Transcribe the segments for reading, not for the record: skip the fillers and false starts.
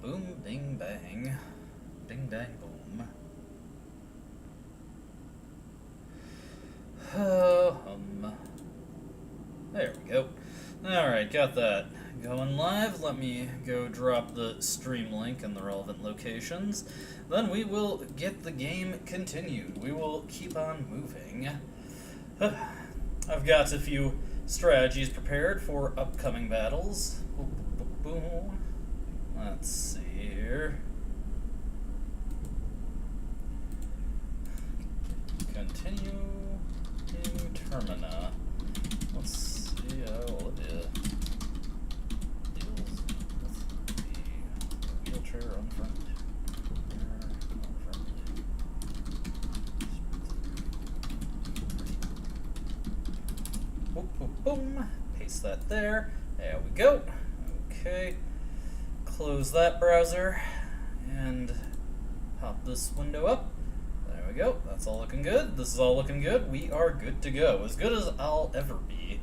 Boom, bing, bang. Bing, bang, boom. There we go. Alright, got that going live. Let me go drop the stream link in the relevant locations. Then we will get the game continued. We will keep on moving. I've got a few strategies prepared for upcoming battles. Boom. Let's see here. Continue in Termina. Let's see how it deals with the wheelchair unfriendly. Boom, boom, boom. Paste that there. There we go. Okay. Close that browser and pop this window up. There we go. That's all looking good. This is all looking good. We are good to go. As good as I'll ever be.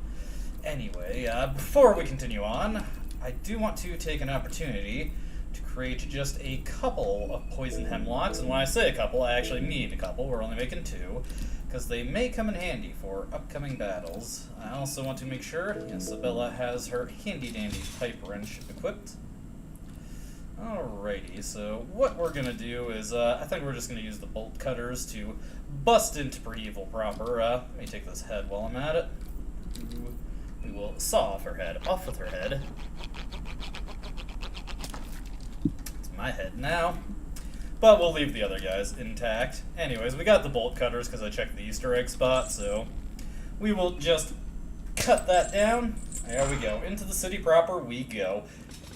Anyway, before we continue on, I do want to take an opportunity to create just a couple of poison hemlocks. And when I say a couple, I actually mean a couple. We're only making two, because they may come in handy for upcoming battles. I also want to make sure, yes, Isabella has her handy-dandy pipe wrench equipped. Alrighty, so what we're going to do is, I think we're just going to use the bolt cutters to bust into Evil proper. Let me take this head while I'm at it. We will saw off her head. Off with her head. It's my head now. But we'll leave the other guys intact. Anyways, we got the bolt cutters because I checked the Easter egg spot, so we will just cut that down. There we go. Into the city proper we go.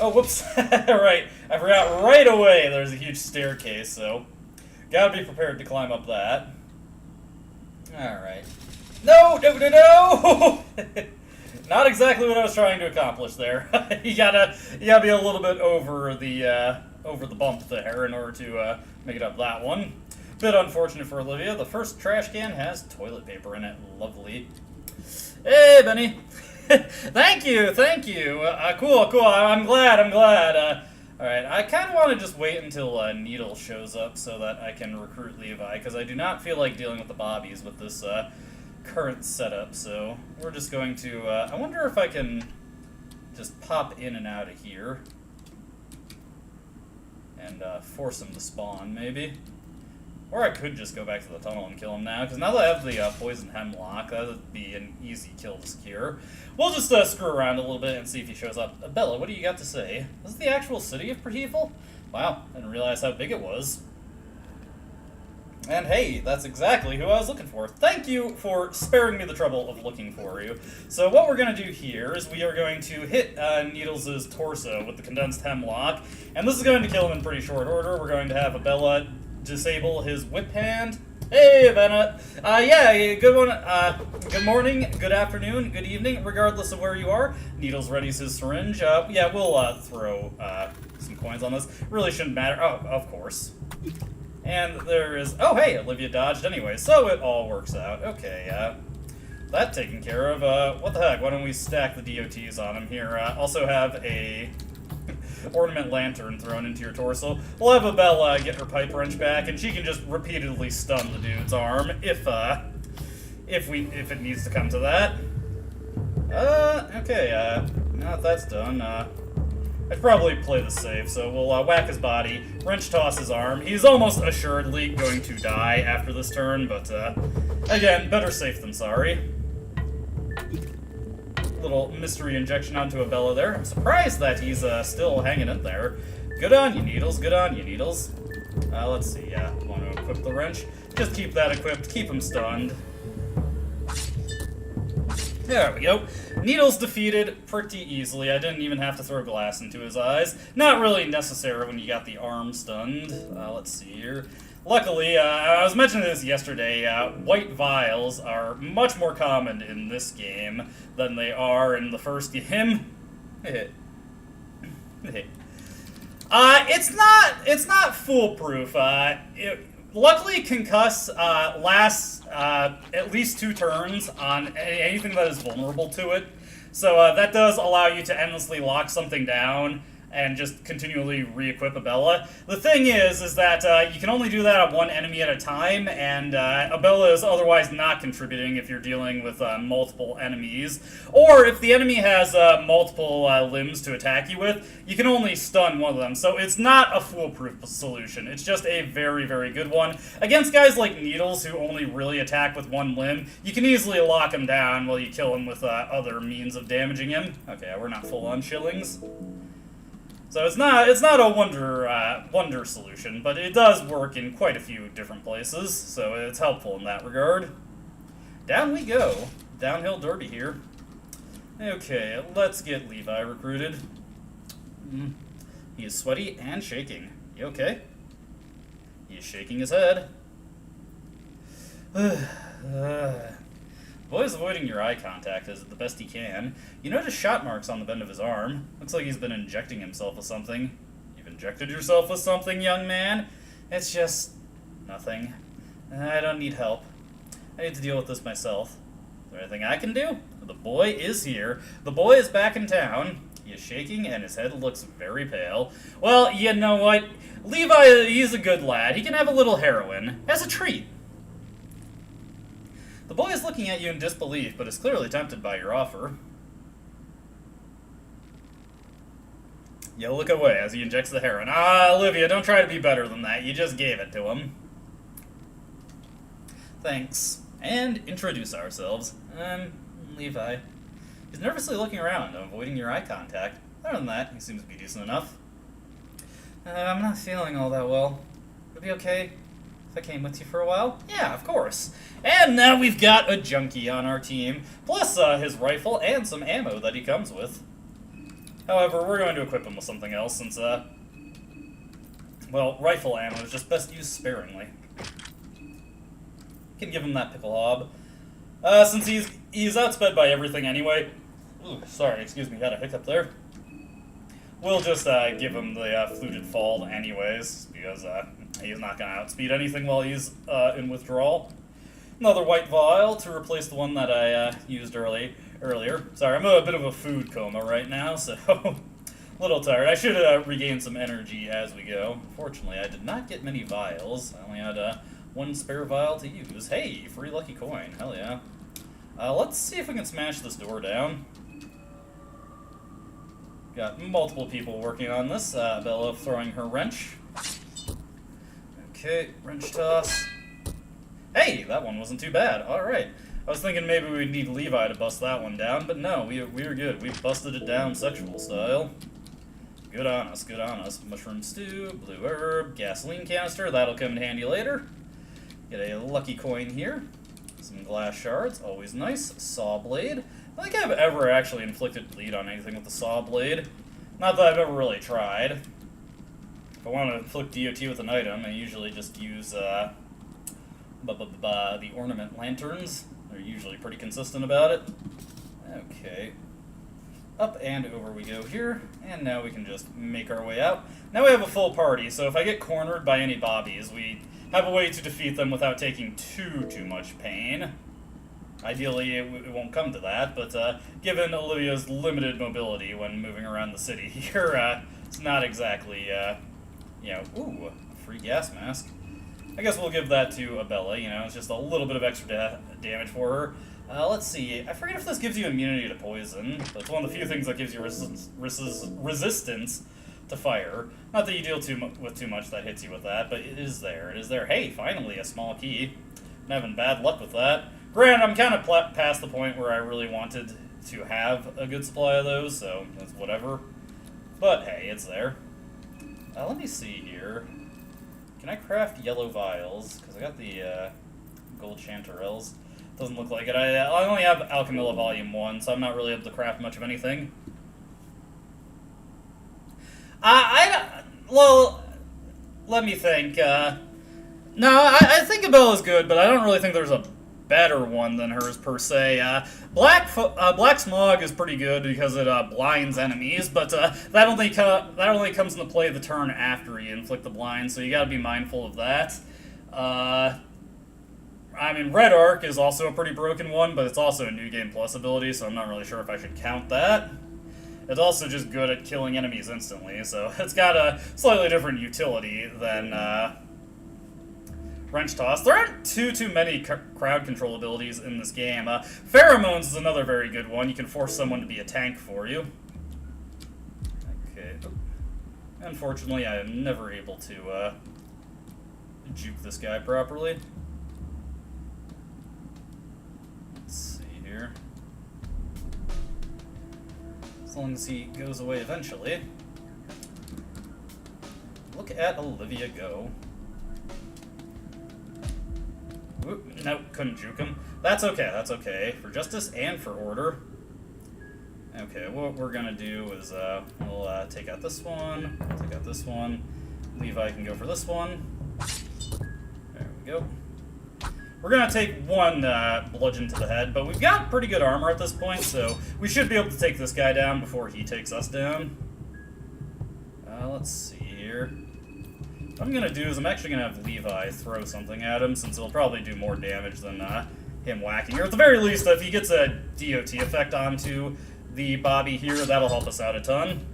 Oh, whoops. Right. I forgot right away there's a huge staircase, so gotta be prepared to climb up that. Alright. No! No, no, no! Not exactly what I was trying to accomplish there. you gotta be a little bit over the bump there in order to make it up that one. Bit unfortunate for Olivia. The first trash can has toilet paper in it. Lovely. Hey, Benny. Thank you. Cool. I'm glad. Alright, I kind of want to just wait until Needle shows up so that I can recruit Levi, because I do not feel like dealing with the bobbies with this current setup, so we're just going to, I wonder if I can just pop in and out of here and force him to spawn, maybe. Or I could just go back to the tunnel and kill him now, because now that I have the poison hemlock, that would be an easy kill to secure. We'll just screw around a little bit and see if he shows up. Bella, what do you got to say? This is the actual city of Prahevel? Wow, I didn't realize how big it was. And hey, that's exactly who I was looking for. Thank you for sparing me the trouble of looking for you. So what we're going to do here is we are going to hit Needles' torso with the condensed hemlock, and this is going to kill him in pretty short order. We're going to have Abella disable his whip hand. Hey, Bennett. Yeah, good one. Good morning, good afternoon, good evening, regardless of where you are. Needles readies his syringe. Yeah, we'll throw some coins on this. Really shouldn't matter. Oh, of course. And there is... Oh, hey, Olivia dodged anyway, so it all works out. Okay, that taken care of. What the heck? Why don't we stack the DOTs on him here? Also have a ornament lantern thrown into your torso. We'll have Abella get her pipe wrench back, and she can just repeatedly stun the dude's arm if it needs to come to that. Okay, now that that's done, I'd probably play this safe, so we'll whack his body, wrench toss his arm. He's almost assuredly going to die after this turn, but again, better safe than sorry. Little mystery injection onto Abella there. I'm surprised that he's still hanging in there. Good on you, Needles. Good on you, Needles. Let's see. Want to equip the wrench? Just keep that equipped. Keep him stunned. There we go. Needles defeated pretty easily. I didn't even have to throw glass into his eyes. Not really necessary when you got the arm stunned. Let's see here. Luckily, I was mentioning this yesterday, white vials are much more common in this game than they are in the first game. It's not foolproof. Luckily, Concuss lasts at least 2 turns on anything that is vulnerable to it. So that does allow you to endlessly lock something down and just continually re-equip Abella. The thing is that you can only do that on one enemy at a time, and Abella is otherwise not contributing if you're dealing with multiple enemies. Or if the enemy has multiple limbs to attack you with, you can only stun one of them. So it's not a foolproof solution. It's just a very, very good one. Against guys like Needles, who only really attack with one limb, you can easily lock him down while you kill him with other means of damaging him. Okay, we're not full on shillings. So it's not a wonder solution, but it does work in quite a few different places, so it's helpful in that regard. Down we go. Downhill derby here. Okay, let's get Levi recruited. He is sweaty and shaking. You okay? He is shaking his head. Boy's avoiding your eye contact as the best he can. You notice shot marks on the bend of his arm. Looks like he's been injecting himself with something. You've injected yourself with something, young man? It's just nothing. I don't need help. I need to deal with this myself. Is there anything I can do? The boy is here. The boy is back in town. He is shaking and his head looks very pale. Well, you know what? Levi, he's a good lad. He can have a little heroin as a treat. The boy is looking at you in disbelief, but is clearly tempted by your offer. You look away as he injects the heroin. Ah, Olivia, don't try to be better than that. You just gave it to him. Thanks. And introduce ourselves. Levi. He's nervously looking around, avoiding your eye contact. Other than that, he seems to be decent enough. I'm not feeling all that well. Would it be okay if I came with you for a while? Yeah, of course. And now we've got a junkie on our team, plus his rifle and some ammo that he comes with. However, we're going to equip him with something else since, well, rifle ammo is just best used sparingly. Can give him that pickle hob. Since he's outsped by everything anyway. Ooh, sorry, excuse me, got a hiccup there. We'll just give him the fluted fall anyways, because he's not going to outspeed anything while he's in withdrawal. Another white vial to replace the one that I used earlier. Sorry, I'm in a bit of a food coma right now, so a little tired. I should regain some energy as we go. Unfortunately, I did not get many vials. I only had one spare vial to use. Hey, free lucky coin. Hell yeah. Let's see if we can smash this door down. Got multiple people working on this. Bella throwing her wrench. Okay, wrench toss. Hey, that one wasn't too bad. Alright. I was thinking maybe we'd need Levi to bust that one down, but no, we were good. We busted it down sexual style. Good on us, good on us. Mushroom stew, blue herb, gasoline canister. That'll come in handy later. Get a lucky coin here. Some glass shards, always nice. Saw blade. I don't think I've ever actually inflicted bleed on anything with the saw blade. Not that I've ever really tried. If I want to inflict DOT with an item, I usually just use the ornament lanterns. They're usually pretty consistent about it. Okay. Up and over we go here, and now we can just make our way out. Now we have a full party, so if I get cornered by any bobbies, we have a way to defeat them without taking too much pain. Ideally, it won't come to that, but given Olivia's limited mobility when moving around the city here, it's not exactly, you know, ooh, a free gas mask. I guess we'll give that to Abella, you know, it's just a little bit of extra damage for her. Let's see, I forget if this gives you immunity to poison, but it's one of the few things that gives you resistance to fire. Not that you deal with too much that hits you with that, but it is there. It is there. Hey, finally, a small key. I'm having bad luck with that. Granted, I'm kind of past the point where I really wanted to have a good supply of those, so that's whatever. But hey, it's there. Let me see here. Can I craft yellow vials? Because I got the gold chanterelles. Doesn't look like it. I only have Alchemilla Volume 1, so I'm not really able to craft much of anything. Well, let me think. No, I think Abella's good, but I don't really think there's a better one than hers, per se. Black Smog is pretty good because it blinds enemies, but that only comes into play the turn after you inflict the blind, so you gotta be mindful of that. I mean, Red Arc is also a pretty broken one, but it's also a New Game Plus ability, so I'm not really sure if I should count that. It's also just good at killing enemies instantly, so it's got a slightly different utility than Wrench Toss. There aren't too many crowd control abilities in this game. Pheromones is another very good one. You can force someone to be a tank for you. Okay. Unfortunately, I am never able to juke this guy properly. Let's see here. As long as he goes away eventually. Look at Olivia go. Oop, nope, couldn't juke him. That's okay, that's okay. For justice and for order. Okay, what we're gonna do is we'll take out this one, take out this one. Levi can go for this one. There we go. We're gonna take one bludgeon to the head, but we've got pretty good armor at this point, so we should be able to take this guy down before he takes us down. Let's see here. What I'm gonna do is I'm actually gonna have Levi throw something at him, since it'll probably do more damage than him whacking. Or at the very least, if he gets a DOT effect onto the Bobby here, that'll help us out a ton.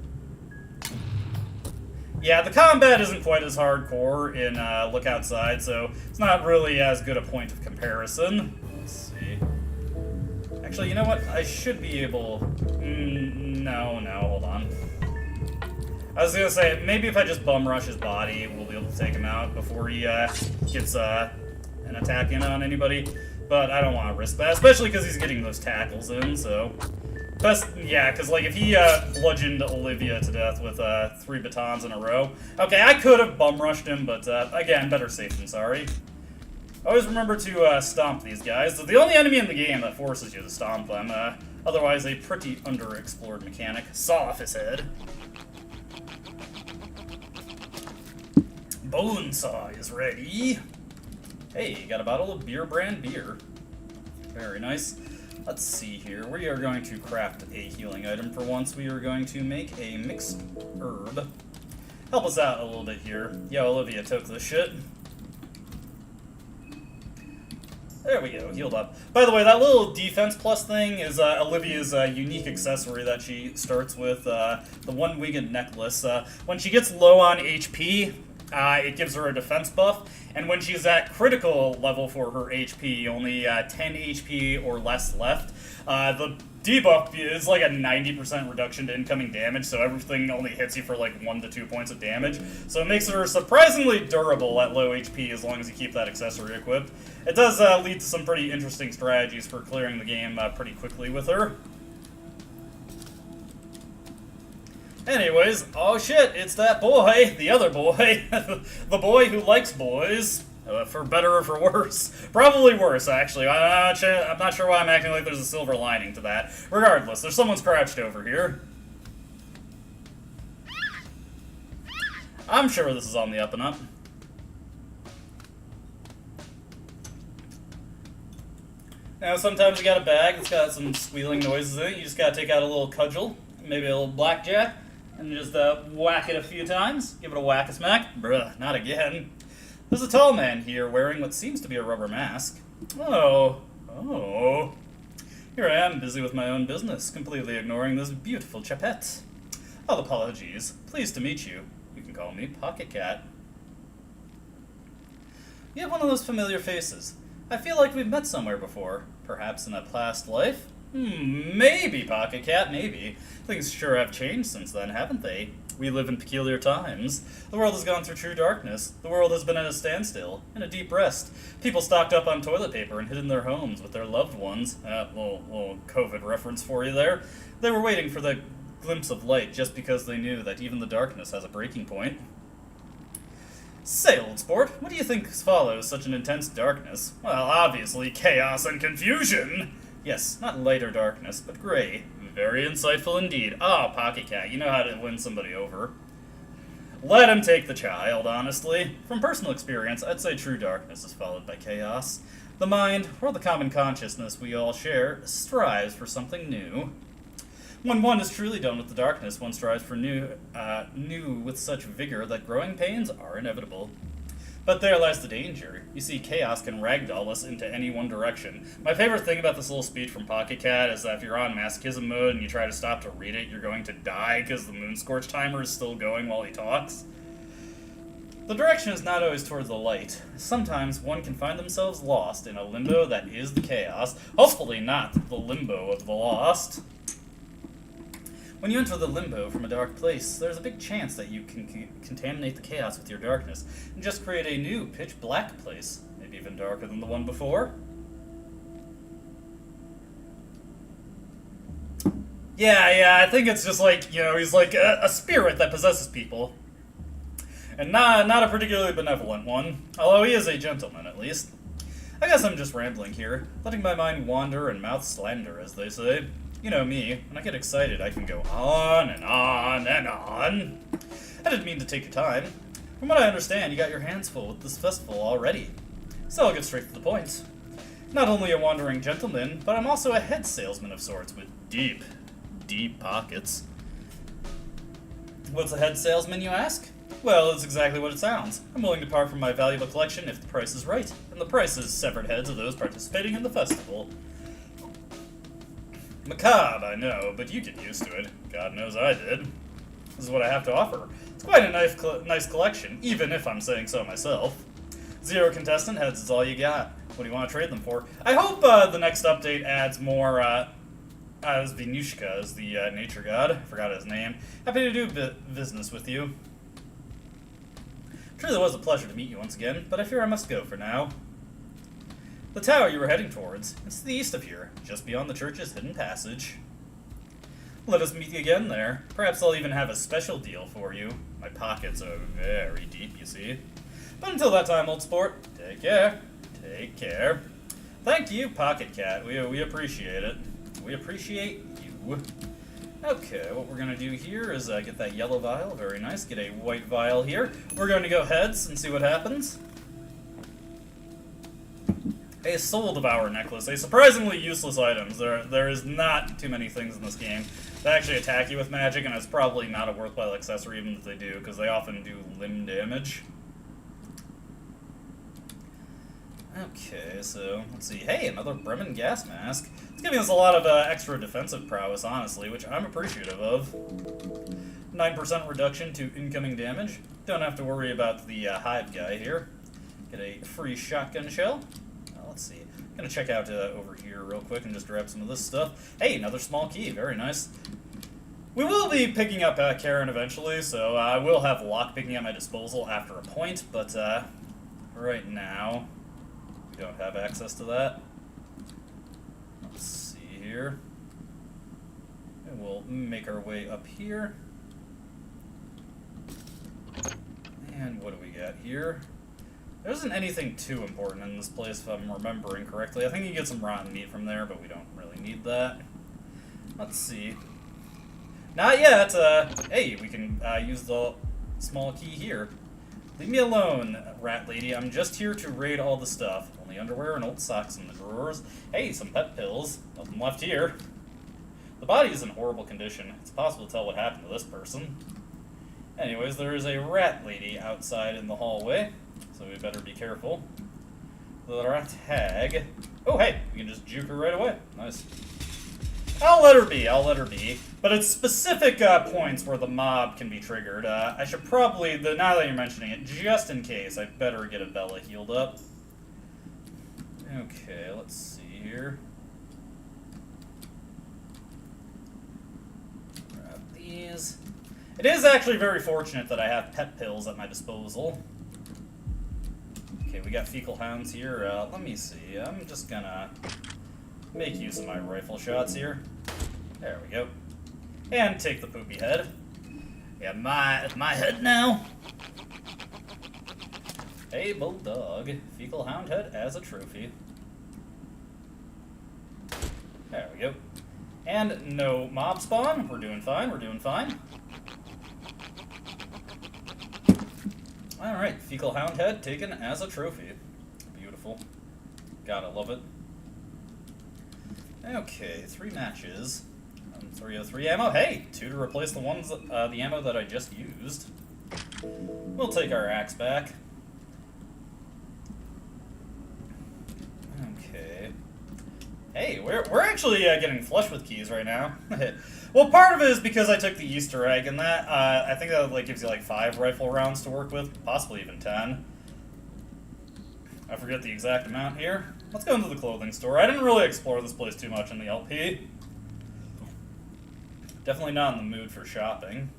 Yeah, the combat isn't quite as hardcore in Look Outside, so it's not really as good a point of comparison. Let's see. Actually, you know what? I should be able... no, hold on. I was gonna say, maybe if I just bum rush his body, we'll be able to take him out before he gets an attack in on anybody. But I don't want to risk that, especially because he's getting those tackles in, so... yeah, because like if he bludgeoned Olivia to death with 3 batons in a row, okay, I could have bum rushed him, but again, better safe than sorry. Always remember to stomp these guys. They're the only enemy in the game that forces you to stomp them. Otherwise, a pretty underexplored mechanic. Saw off his head. Bonesaw is ready. Hey, got a bottle of beer brand beer. Very nice. Let's see here. We are going to craft a healing item for once. We are going to make a mixed herb. Help us out a little bit here. Yeah, Olivia took this shit. There we go, healed up. By the way, that little defense plus thing is Olivia's unique accessory that she starts with, the one-winged necklace. When she gets low on HP, it gives her a defense buff, and when she's at critical level for her HP, only 10 HP or less left, the debuff is like a 90% reduction to incoming damage, so everything only hits you for like 1 to 2 points of damage. So it makes her surprisingly durable at low HP as long as you keep that accessory equipped. It does lead to some pretty interesting strategies for clearing the game pretty quickly with her. Anyways, oh shit, it's that boy, the other boy, the boy who likes boys, for better or for worse. Probably worse, actually. I'm not sure why I'm acting like there's a silver lining to that. Regardless, there's someone's crouched over here. I'm sure this is on the up and up. Now, sometimes you got a bag that's got some squealing noises in it. You just gotta take out a little cudgel, maybe a little blackjack, and just whack it a few times. Give it a whack-a-smack. Bruh, not again. There's a tall man here wearing what seems to be a rubber mask. Oh. Here I am, busy with my own business, completely ignoring this beautiful chapette. All apologies. Pleased to meet you. You can call me Pocket Cat. You have one of those familiar faces. I feel like we've met somewhere before. Perhaps in a past life? Maybe, Pocket Cat, maybe. Things sure have changed since then, haven't they? We live in peculiar times. The world has gone through true darkness. The world has been at a standstill, in a deep rest. People stocked up on toilet paper and hid in their homes with their loved ones. Little COVID reference for you there. They were waiting for the glimpse of light just because they knew that even the darkness has a breaking point. Say, old sport, what do you think follows such an intense darkness? Well, obviously, chaos and confusion! Yes, not light or darkness, but gray. Very insightful indeed. Ah, Pocket Cat, you know how to win somebody over. Let him take the child, honestly. From personal experience, I'd say true darkness is followed by chaos. The mind, or the common consciousness we all share, strives for something new. When one is truly done with the darkness, one strives for new with such vigor that growing pains are inevitable. But there lies the danger. You see, chaos can ragdoll us into any one direction. My favorite thing about this little speech from Pocket Cat is that if you're on masochism mode and you try to stop to read it, you're going to die because the Moonscorch timer is still going while he talks. The direction is not always towards the light. Sometimes one can find themselves lost in a limbo that is the chaos, hopefully not the limbo of the lost. When you enter the limbo from a dark place, there's a big chance that you can contaminate the chaos with your darkness and just create a new pitch-black place, maybe even darker than the one before. Yeah, I think it's just like, he's like a spirit that possesses people. And not a particularly benevolent one, although he is a gentleman, at least. I guess I'm just rambling here, letting my mind wander and mouth slander, as they say. You know me, when I get excited, I can go on and on and on. I didn't mean to take your time. From what I understand, you got your hands full with this festival already. So I'll get straight to the point. Not only a wandering gentleman, but I'm also a head salesman of sorts with deep, deep pockets. What's a head salesman, you ask? Well, it's exactly what it sounds. I'm willing to part from my valuable collection if the price is right, and the price is severed heads of those participating in the festival. Macabre, I know, but you get used to it. God knows I did. This is what I have to offer. It's quite a nice collection, even if I'm saying so myself. 0 contestant heads is all you got. What do you want to trade them for? I hope the next update adds more, as Venushka is the nature god. I forgot his name. Happy to do business with you. Truly was a pleasure to meet you once again, but I fear I must go for now. The tower you were heading towards, it's to the east of here, just beyond the church's hidden passage. Let us meet again there. Perhaps I'll even have a special deal for you. My pockets are very deep, you see. But until that time, old sport, take care. Take care. Thank you, Pocket Cat. We appreciate it. We appreciate you. Okay, what we're going to do here is get that yellow vial. Very nice. Get a white vial here. We're going to go heads and see what happens. A Soul Devourer necklace. A surprisingly useless item. There is not too many things in this game that actually attack you with magic, and it's probably not a worthwhile accessory even if they do, because they often do limb damage. Okay, so let's see. Hey, another Bremen gas mask. It's giving us a lot of extra defensive prowess, honestly, which I'm appreciative of. 9% reduction to incoming damage. Don't have to worry about the hive guy here. Get a free shotgun shell. Let's see. I'm going to check out over here real quick and just grab some of this stuff. Hey, another small key. Very nice. We will be picking up Karen eventually, so I will have lock picking at my disposal after a point, but right now we don't have access to that. Let's see here. And we'll make our way up here. And what do we got here? There isn't anything too important in this place, if I'm remembering correctly. I think you get some rotten meat from there, but we don't really need that. Let's see. Not yet! Hey, we can use the small key here. Leave me alone, rat lady. I'm just here to raid all the stuff. Only underwear and old socks in the drawers. Hey, some pet pills. Nothing left here. The body is in horrible condition. It's possible to tell what happened to this person. Anyways, there is a rat lady outside in the hallway. So we better be careful. The rat hag. Oh, hey, we can just juke her right away. Nice. I'll let her be, But it's specific points where the mob can be triggered. I should probably, now that you're mentioning it, just in case, I'd better get a Bella healed up. Okay, let's see here. Grab these. It is actually very fortunate that I have pet pills at my disposal. Okay, we got fecal hounds here. Let me see. I'm just gonna make use of my rifle shots here. There we go. And take the poopy head. Yeah, my head now. Hey, bulldog. Fecal hound head as a trophy. There we go. And no mob spawn. We're doing fine. We're doing fine. Alright, fecal hound head taken as a trophy. Beautiful. Gotta love it. Okay, 3 matches. 303 ammo. Hey, 2 to replace the ones, the ammo that I just used. We'll take our axe back. Hey, we're actually getting flush with keys right now. Well, part of it is because I took the Easter egg, and that I think that like gives you like 5 rifle rounds to work with, possibly even 10. I forget the exact amount here. Let's go into the clothing store. I didn't really explore this place too much in the LP. Definitely not in the mood for shopping.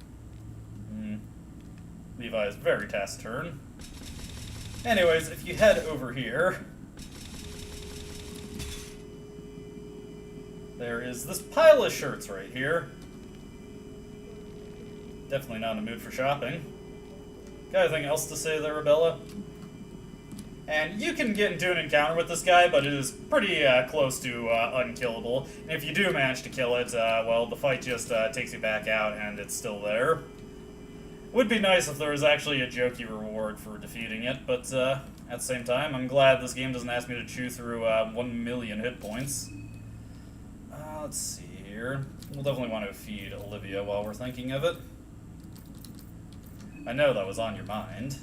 Levi is very taciturn. Anyways, if you head over here, there is this pile of shirts right here. Definitely not in the mood for shopping. Got anything else to say there, Rebella? And you can get into an encounter with this guy, but it is pretty close to unkillable. And if you do manage to kill it, well, the fight just takes you back out and it's still there. Would be nice if there was actually a jokey reward for defeating it, but at the same time, I'm glad this game doesn't ask me to chew through 1 million hit points. Let's see here. We'll definitely want to feed Olivia while we're thinking of it. I know that was on your mind.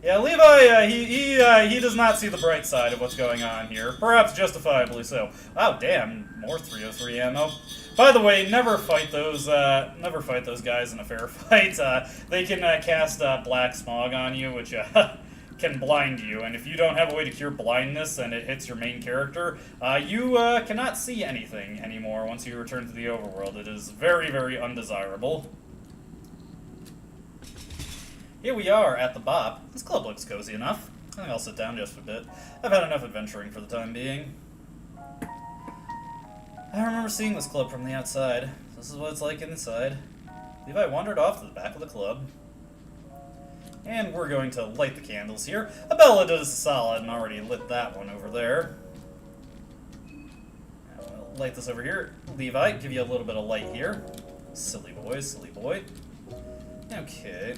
Yeah, Levi, he does not see the bright side of what's going on here. Perhaps justifiably so. Oh, damn, more 303 ammo. By the way, never fight those guys in a fair fight. They can cast black smog on you, which can blind you, and if you don't have a way to cure blindness and it hits your main character, you cannot see anything anymore once you return to the overworld. It is very, very undesirable. Here we are at the Bop. This club looks cozy enough. I think I'll sit down just a bit. I've had enough adventuring for the time being. I remember seeing this club from the outside. This is what it's like inside. Levi wandered off to the back of the club. And we're going to light the candles here. Abella does solid and already lit that one over there. Now we'll light this over here. Levi, give you a little bit of light here. Silly boy, silly boy. Okay.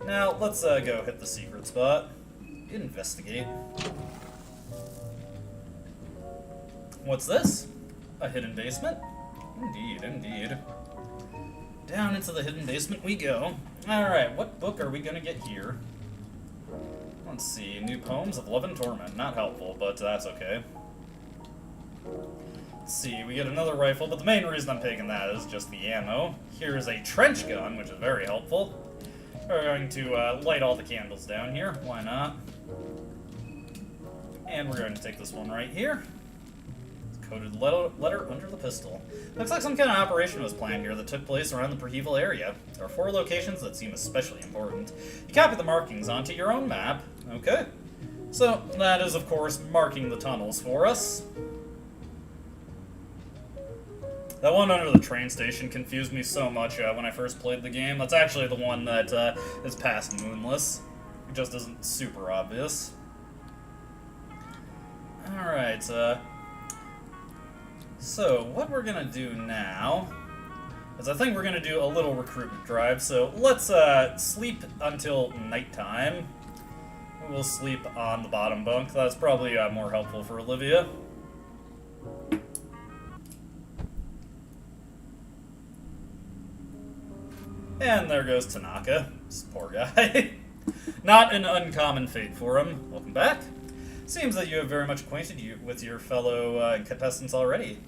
Now, let's go hit the secret spot. Investigate. What's this? A hidden basement? Indeed, indeed. Down into the hidden basement we go. Alright, what book are we gonna get here? Let's see. New Poems of Love and Torment. Not helpful, but that's okay. Let's see, we get another rifle, but the main reason I'm taking that is just the ammo. Here is a trench gun, which is very helpful. We're going to light all the candles down here. Why not? And we're going to take this one right here. Coded letter under the pistol. Looks like some kind of operation was planned here that took place around the Perheval area. There are 4 locations that seem especially important. You copy the markings onto your own map. Okay. So, that is, of course, marking the tunnels for us. That one under the train station confused me so much when I first played the game. That's actually the one that is past Moonless. It just isn't super obvious. Alright, so what we're gonna do now is I think we're gonna do a little recruitment drive. So let's sleep until nighttime. We'll sleep on the bottom bunk. That's probably more helpful for Olivia. And there goes Tanaka. This poor guy. Not an uncommon fate for him. Welcome back. Seems that you have very much acquainted with your fellow contestants already.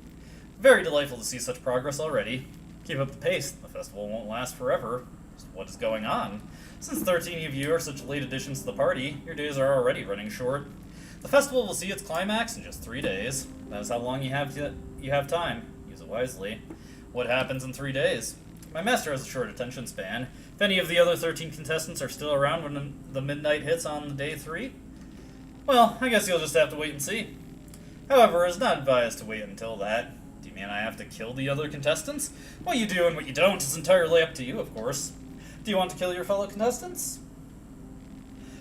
Very delightful to see such progress already. Keep up the pace. The festival won't last forever. What is going on? Since 13 of you are such late additions to the party, your days are already running short. The festival will see its climax in just 3 days. That is how long you have time. Use it wisely. What happens in 3 days? My master has a short attention span. If any of the other 13 contestants are still around when the midnight hits on day 3, well, I guess you'll just have to wait and see. However, it's not advised to wait until that. Do you mean I have to kill the other contestants? What you do and what you don't is entirely up to you, of course. Do you want to kill your fellow contestants?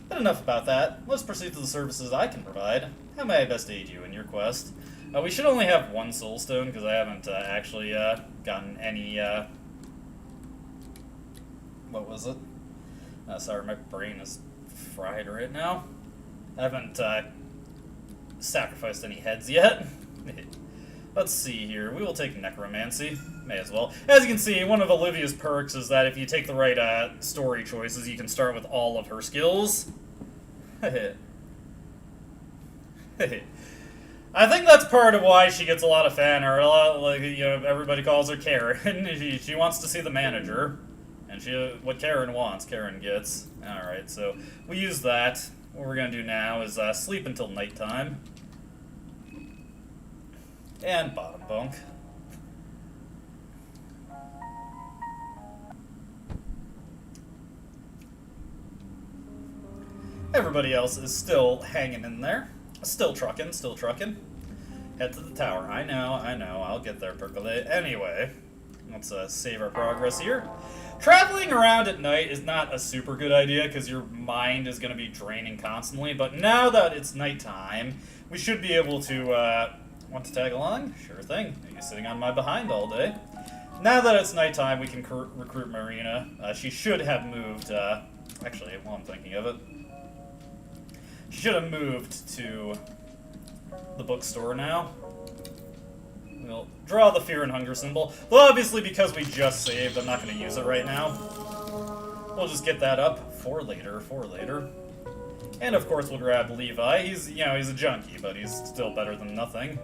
But enough about that. Let's proceed to the services I can provide. How may I best aid you in your quest? We should only have 1 soul stone, because I haven't actually gotten any... What was it? Sorry, my brain is fried right now. I haven't sacrificed any heads yet. Let's see here. We will take Necromancy. May as well. As you can see, one of Olivia's perks is that if you take the right story choices, you can start with all of her skills. I think that's part of why she gets a lot of fan art. A lot, like, everybody calls her Karen. She wants to see the manager, and what Karen wants, Karen gets. All right, so we use that. What we're gonna do now is sleep until nighttime, and bottom bunk. Everybody else is still hanging in there. Still trucking, still trucking. Head to the tower. I know, I'll get there, Percolate. Anyway, let's save our progress here. Traveling around at night is not a super good idea because your mind is going to be draining constantly, but now that it's nighttime, we should be able to, want to tag along? Sure thing. You're sitting on my behind all day. Now that it's nighttime, we can recruit Marina. She should have moved, actually, while I'm thinking of it, she should have moved to the bookstore now. We'll draw the fear and hunger symbol. Well, obviously, because we just saved, I'm not going to use it right now. We'll just get that up for later, And of course, we'll grab Levi. He's a junkie, but he's still better than nothing.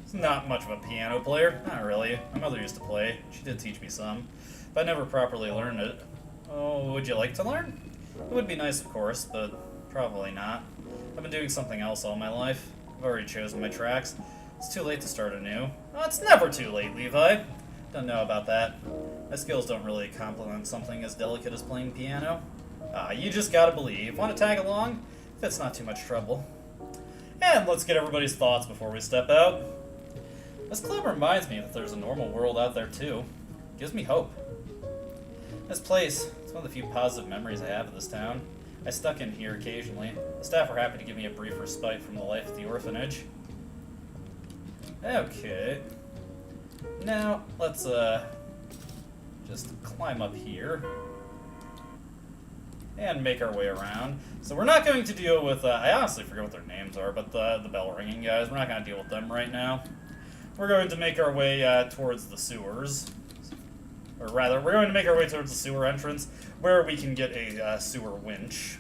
He's not much of a piano player. Not really. My mother used to play. She did teach me some, but I never properly learned it. Oh, would you like to learn? It would be nice, of course, but probably not. I've been doing something else all my life. I've already chosen my tracks. It's too late to start anew. Oh, it's never too late, Levi. Don't know about that. My skills don't really complement something as delicate as playing piano. You just gotta believe. Want to tag along? If it's not too much trouble. And let's get everybody's thoughts before we step out. This club reminds me that there's a normal world out there, too. It gives me hope. This place, it's one of the few positive memories I have of this town. I stuck in here occasionally. The staff were happy to give me a brief respite from the life at the orphanage. Okay. Now, let's, just climb up here. And make our way around. So we're not going to deal with, I honestly forget what their names are, but the bell-ringing guys, we're not going to deal with them right now. We're going to make our way, towards the sewers. Or rather, we're going to make our way towards the sewer entrance, where we can get a sewer winch.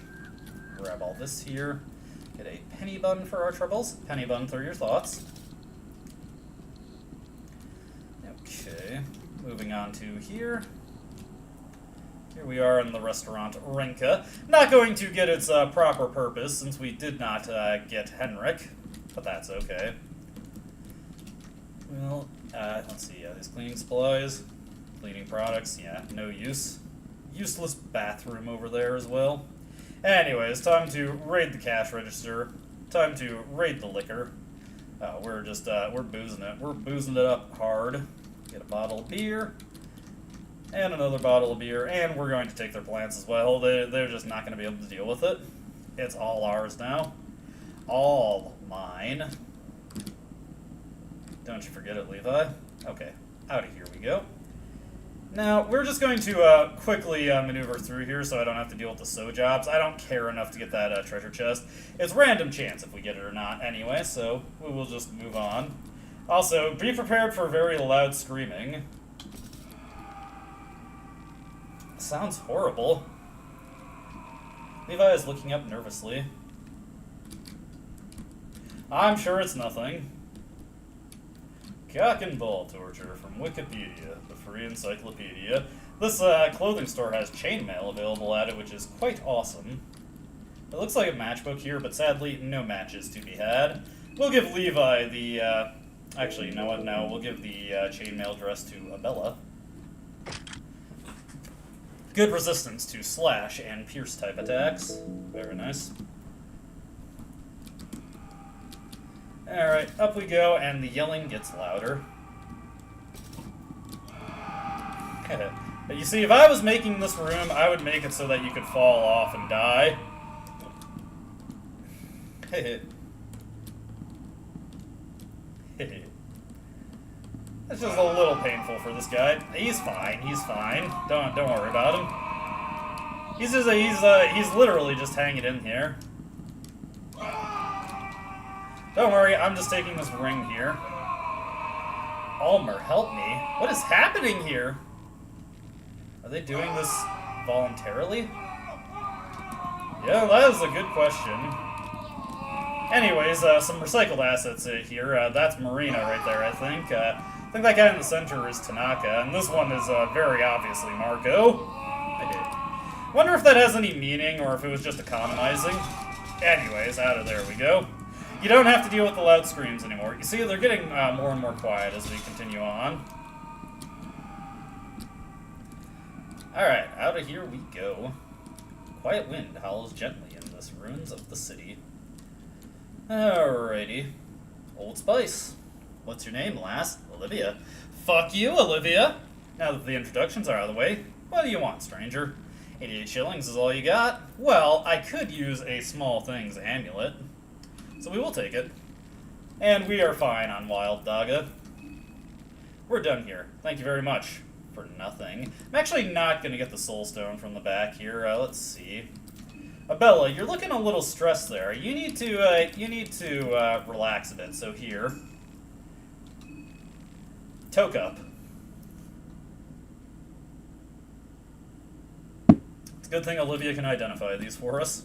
Grab all this here. Get a penny bun for our troubles. Penny bun for your thoughts. Okay, moving on to here. Here we are in the restaurant Renka. Not going to get its proper purpose, since we did not get Henrik, but that's okay. Well, let's see, these cleaning supplies. Cleaning products, yeah, no use. Useless bathroom over there as well. Anyways, time to raid the cash register. Time to raid the liquor. We're just, we're boozing it. We're boozing it up hard. Get a bottle of beer. And another bottle of beer. And we're going to take their plants as well. They're just not going to be able to deal with it. It's all ours now. All mine. Don't you forget it, Levi. Okay, out of here we go. Now, we're just going to quickly maneuver through here so I don't have to deal with the sew jobs. I don't care enough to get that treasure chest. It's random chance if we get it or not anyway, so we will just move on. Also, be prepared for very loud screaming. Sounds horrible. Levi is looking up nervously. I'm sure it's nothing. Cock and ball torture from Wikipedia, the free encyclopedia. This clothing store has chainmail available at it, which is quite awesome. It looks like a matchbook here, but sadly, no matches to be had. We'll give Levi the, actually, you know what, no, we'll give the chainmail dress to Abella. Good resistance to slash and pierce type attacks. Very nice. Alright, up we go, and the yelling gets louder. You see, if I was making this room, I would make it so that you could fall off and die. It's just a little painful for this guy. He's fine, he's fine. Don't worry about him. He's literally just hanging in here. Don't worry, I'm just taking this ring here. Almer, help me. What is happening here? Are they doing this voluntarily? Yeah, that is a good question. Anyways, some recycled assets here. That's Marina right there, I think. I think that guy in the center is Tanaka, and this one is very obviously Marco. Wonder if that has any meaning, or if it was just a commonizing. Anyways, out of there we go. You don't have to deal with the loud screams anymore. You see, they're getting more and more quiet as we continue on. Alright, out of here we go. Quiet wind howls gently in the ruins of the city. Alrighty. Old Spice. What's your name, lass? Olivia. Fuck you, Olivia! Now that the introductions are out of the way, what do you want, stranger? 88 shillings is all you got? Well, I could use a small things amulet. So we will take it. And we are fine on Wild Daga. We're done here. Thank you very much. For nothing. I'm actually not going to get the soul stone from the back here. Let's see. Bella, you're looking a little stressed there. You need to relax a bit. So here. Toke up. It's a good thing Olivia can identify these for us.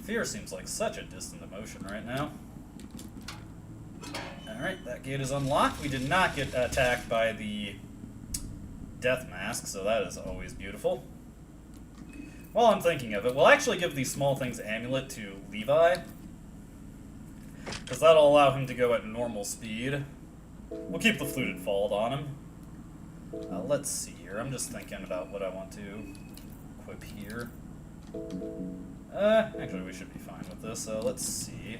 Fear seems like such a distant emotion right now. Alright, that gate is unlocked. We did not get attacked by the death mask, so that is always beautiful. While I'm thinking of it, we'll actually give the small things amulet to Levi, because that'll allow him to go at normal speed. We'll keep the fluted fold on him. Let's see here. I'm just thinking about what I want to equip here. Actually, we should be fine with this. Let's see.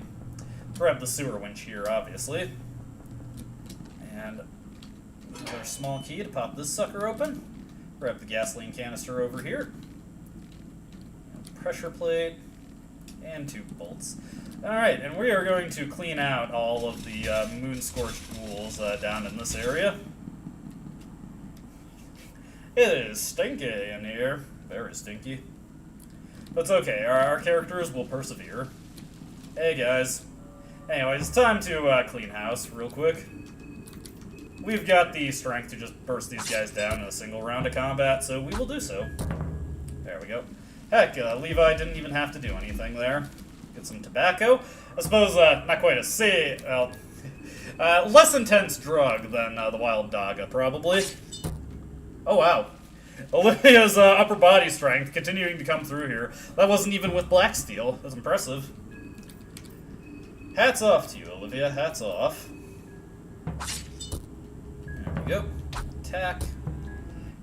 Grab the sewer winch here, obviously. And use our small key to pop this sucker open. Grab the gasoline canister over here. Pressure plate. And 2 bolts. Alright, and we are going to clean out all of the moon-scorched ghouls down in this area. It is stinky in here. Very stinky. But it's okay, our characters will persevere. Hey guys. Anyways, it's time to clean house real quick. We've got the strength to just burst these guys down in a single round of combat, so we will do so. There we go. Heck, Levi didn't even have to do anything there. Get some tobacco. I suppose not quite a less intense drug than the Wild Daga, probably. Oh wow. Olivia's upper body strength continuing to come through here. That wasn't even with black steel. That's impressive. Hats off to you, Olivia. Hats off. There we go. Attack.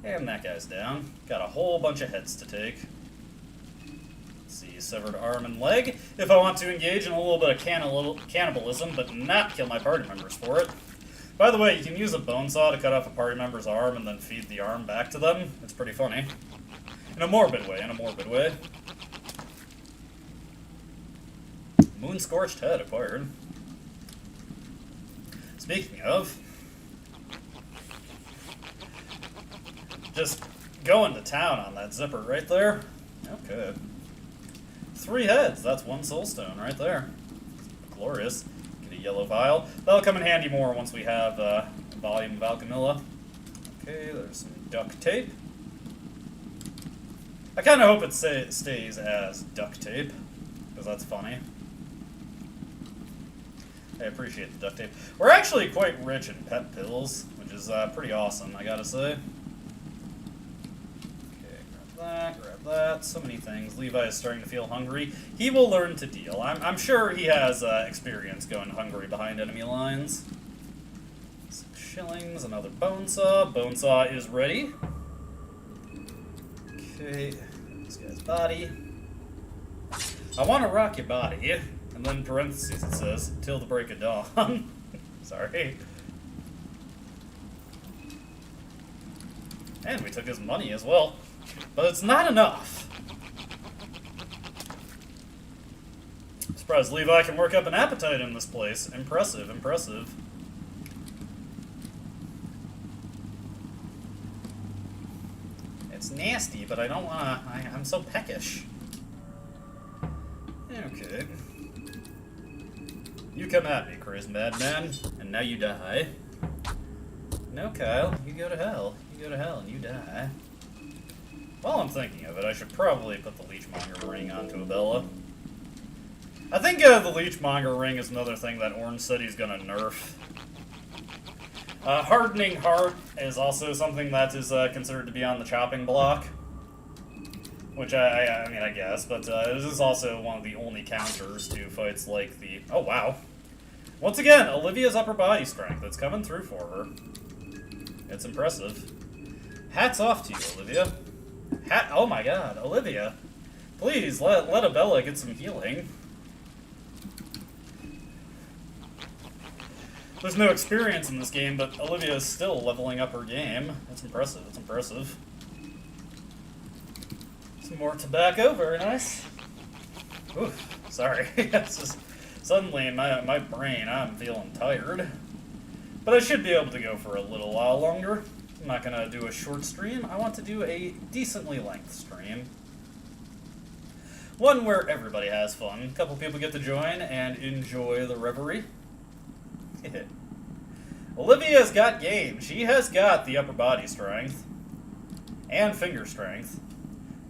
And that guy's down. Got a whole bunch of heads to take. Let's see, severed arm and leg. If I want to engage in a little bit of cannibalism, but not kill my party members for it. By the way, you can use a bone saw to cut off a party member's arm and then feed the arm back to them. It's pretty funny. In a morbid way, Moon-scorched head acquired. Speaking of, just going to town on that zipper right there. Okay. 3 heads, that's 1 soul stone right there. Glorious. Get a yellow vial. That'll come in handy more once we have volume of Alchemilla. Okay, there's some duct tape. I kind of hope it stays as duct tape, because that's funny. I appreciate the duct tape. We're actually quite rich in pet pills, which is pretty awesome, I gotta say. Okay, grab that, so many things. Levi is starting to feel hungry. He will learn to deal. I'm sure he has experience going hungry behind enemy lines. 6 shillings, another bone saw. Bone saw is ready. Okay, this guy's body. I want to rock your body. And then in parentheses it says, till the break of dawn. Sorry. And we took his money as well. But it's not enough. I'm surprised Levi can work up an appetite in this place. Impressive, impressive. It's nasty, but I don't wanna... I'm so peckish. Okay. You come at me, crazed madman, and now you die. No, Kyle, you go to hell. You go to hell and you die. While I'm thinking of it, I should probably put the Leechmonger ring onto Abella. I think the Leechmonger ring is another thing that Orange said he's gonna nerf. Hardening Heart is also something that is considered to be on the chopping block. Which, I mean, I guess, but this is also one of the only counters to fights like the... Oh, wow. Once again, Olivia's upper body strength. It's coming through for her. It's impressive. Hats off to you, Olivia. Oh my god, Olivia. Please, let Abella get some healing. There's no experience in this game, but Olivia is still leveling up her game. That's impressive, it's impressive. Some more tobacco, very nice. Oof, sorry. It's just suddenly in my brain, I'm feeling tired. But I should be able to go for a little while longer. I'm not gonna do a short stream. I want to do a decently length stream. One where everybody has fun. A couple people get to join and enjoy the reverie. Olivia's got game. She has got the upper body strength and finger strength.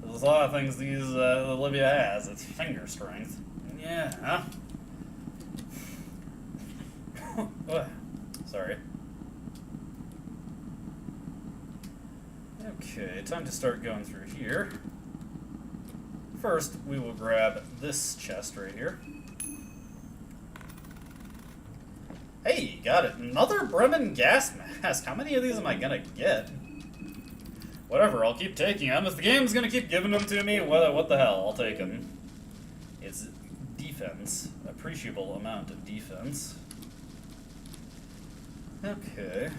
There's a lot of things Olivia has. It's finger strength. Yeah. Sorry. Okay, time to start going through here. First, we will grab this chest right here. Hey, got it. Another Bremen gas mask. How many of these am I gonna get? Whatever, I'll keep taking them. If the game's gonna keep giving them to me, what the hell? I'll take them. It's defense. Appreciable amount of defense. Okay.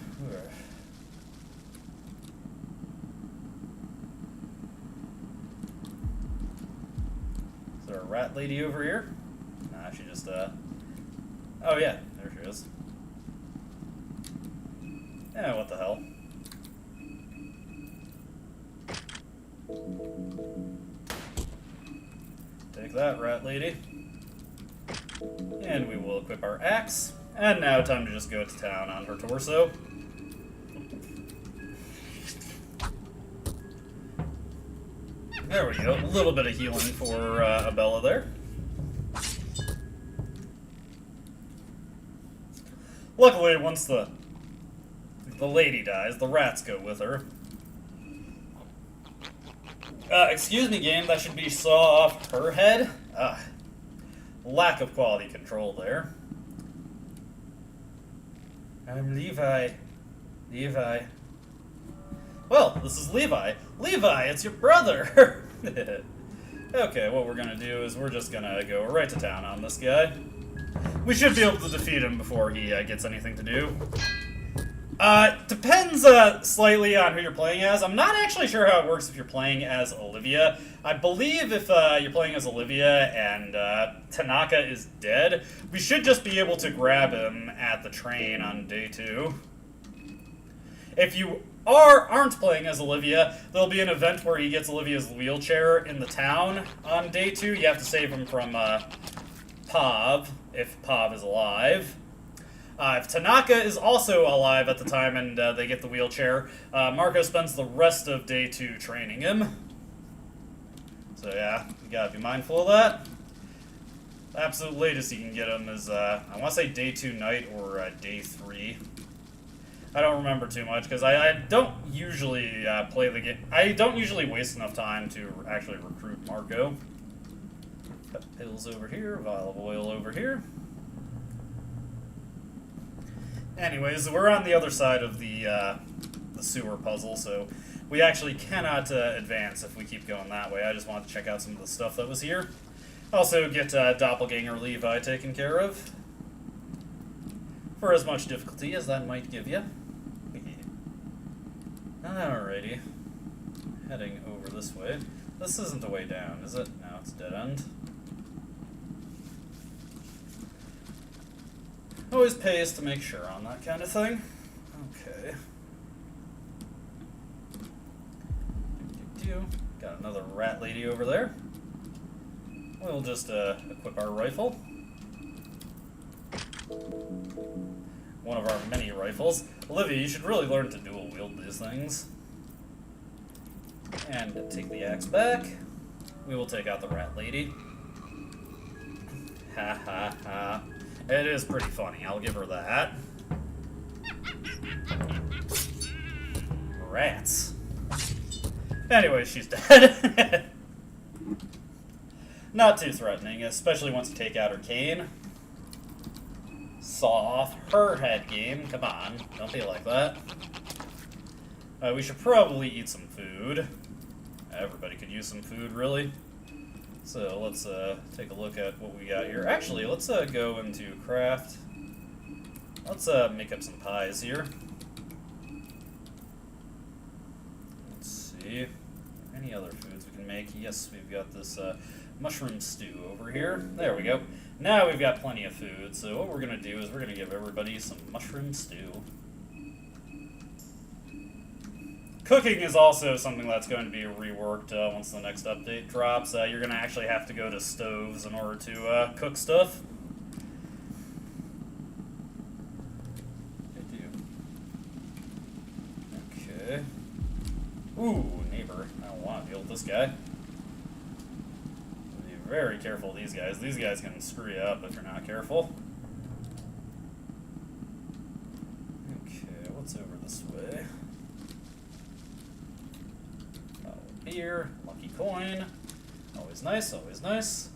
Is there a rat lady over here? Nah, she just, Oh yeah, there she is. Yeah, what the hell. Take that, rat lady. And we will equip our axe. And now time to just go to town on her torso. There we go. A little bit of healing for Abella there. Luckily, once the lady dies, the rats go with her. Excuse me, game. That should be saw off her head. Lack of quality control there. I'm Levi. Levi. Well, this is Levi. Levi, it's your brother! Okay, what we're gonna do is we're just gonna go right to town on this guy. We should be able to defeat him before he gets anything to do. Depends slightly on who you're playing as. I'm not actually sure how it works if you're playing as Olivia. I believe if you're playing as Olivia and Tanaka is dead, we should just be able to grab him at the train on day 2. If you aren't playing as Olivia, there'll be an event where he gets Olivia's wheelchair in the town on day 2. You have to save him from Pav, if Pav is alive. If Tanaka is also alive at the time and they get the wheelchair, Marco spends the rest of day 2 training him. So yeah, you gotta be mindful of that. The absolute latest you can get him is, I want to say day 2 night or day 3. I don't remember too much, because I don't usually play the game. I don't usually waste enough time to actually recruit Marco. Pills over here, vial of oil over here. Anyways, we're on the other side of the sewer puzzle, so we actually cannot advance if we keep going that way. I just wanted to check out some of the stuff that was here. Also get Doppelganger Levi taken care of. For as much difficulty as that might give you. Alrighty. Heading over this way. This isn't the way down, is it? No, it's dead end. Always pays to make sure on that kind of thing. Okay. Got another rat lady over there. We'll just equip our rifle. One of our many rifles. Olivia, you should really learn to dual wield these things. And take the axe back. We will take out the rat lady. Ha ha ha. It is pretty funny, I'll give her that. Rats. Anyway, she's dead. Not too threatening, especially once you take out her cane. Saw off her head game. Come on, don't be like that. We should probably eat some food. Everybody could use some food, really. So let's take a look at what we got here. Actually, let's go into craft. Let's make up some pies here. Let's see. Any other foods we can make? Yes, we've got this mushroom stew over here. There we go. Now we've got plenty of food. So what we're going to do is we're going to give everybody some mushroom stew. Cooking is also something that's going to be reworked once the next update drops. You're going to actually have to go to stoves in order to cook stuff. Okay. Ooh, neighbor. I don't want to deal with this guy. Be very careful of these guys. These guys can screw you up if you're not careful. Okay, what's over this way? Beer, lucky coin. Always nice, always nice.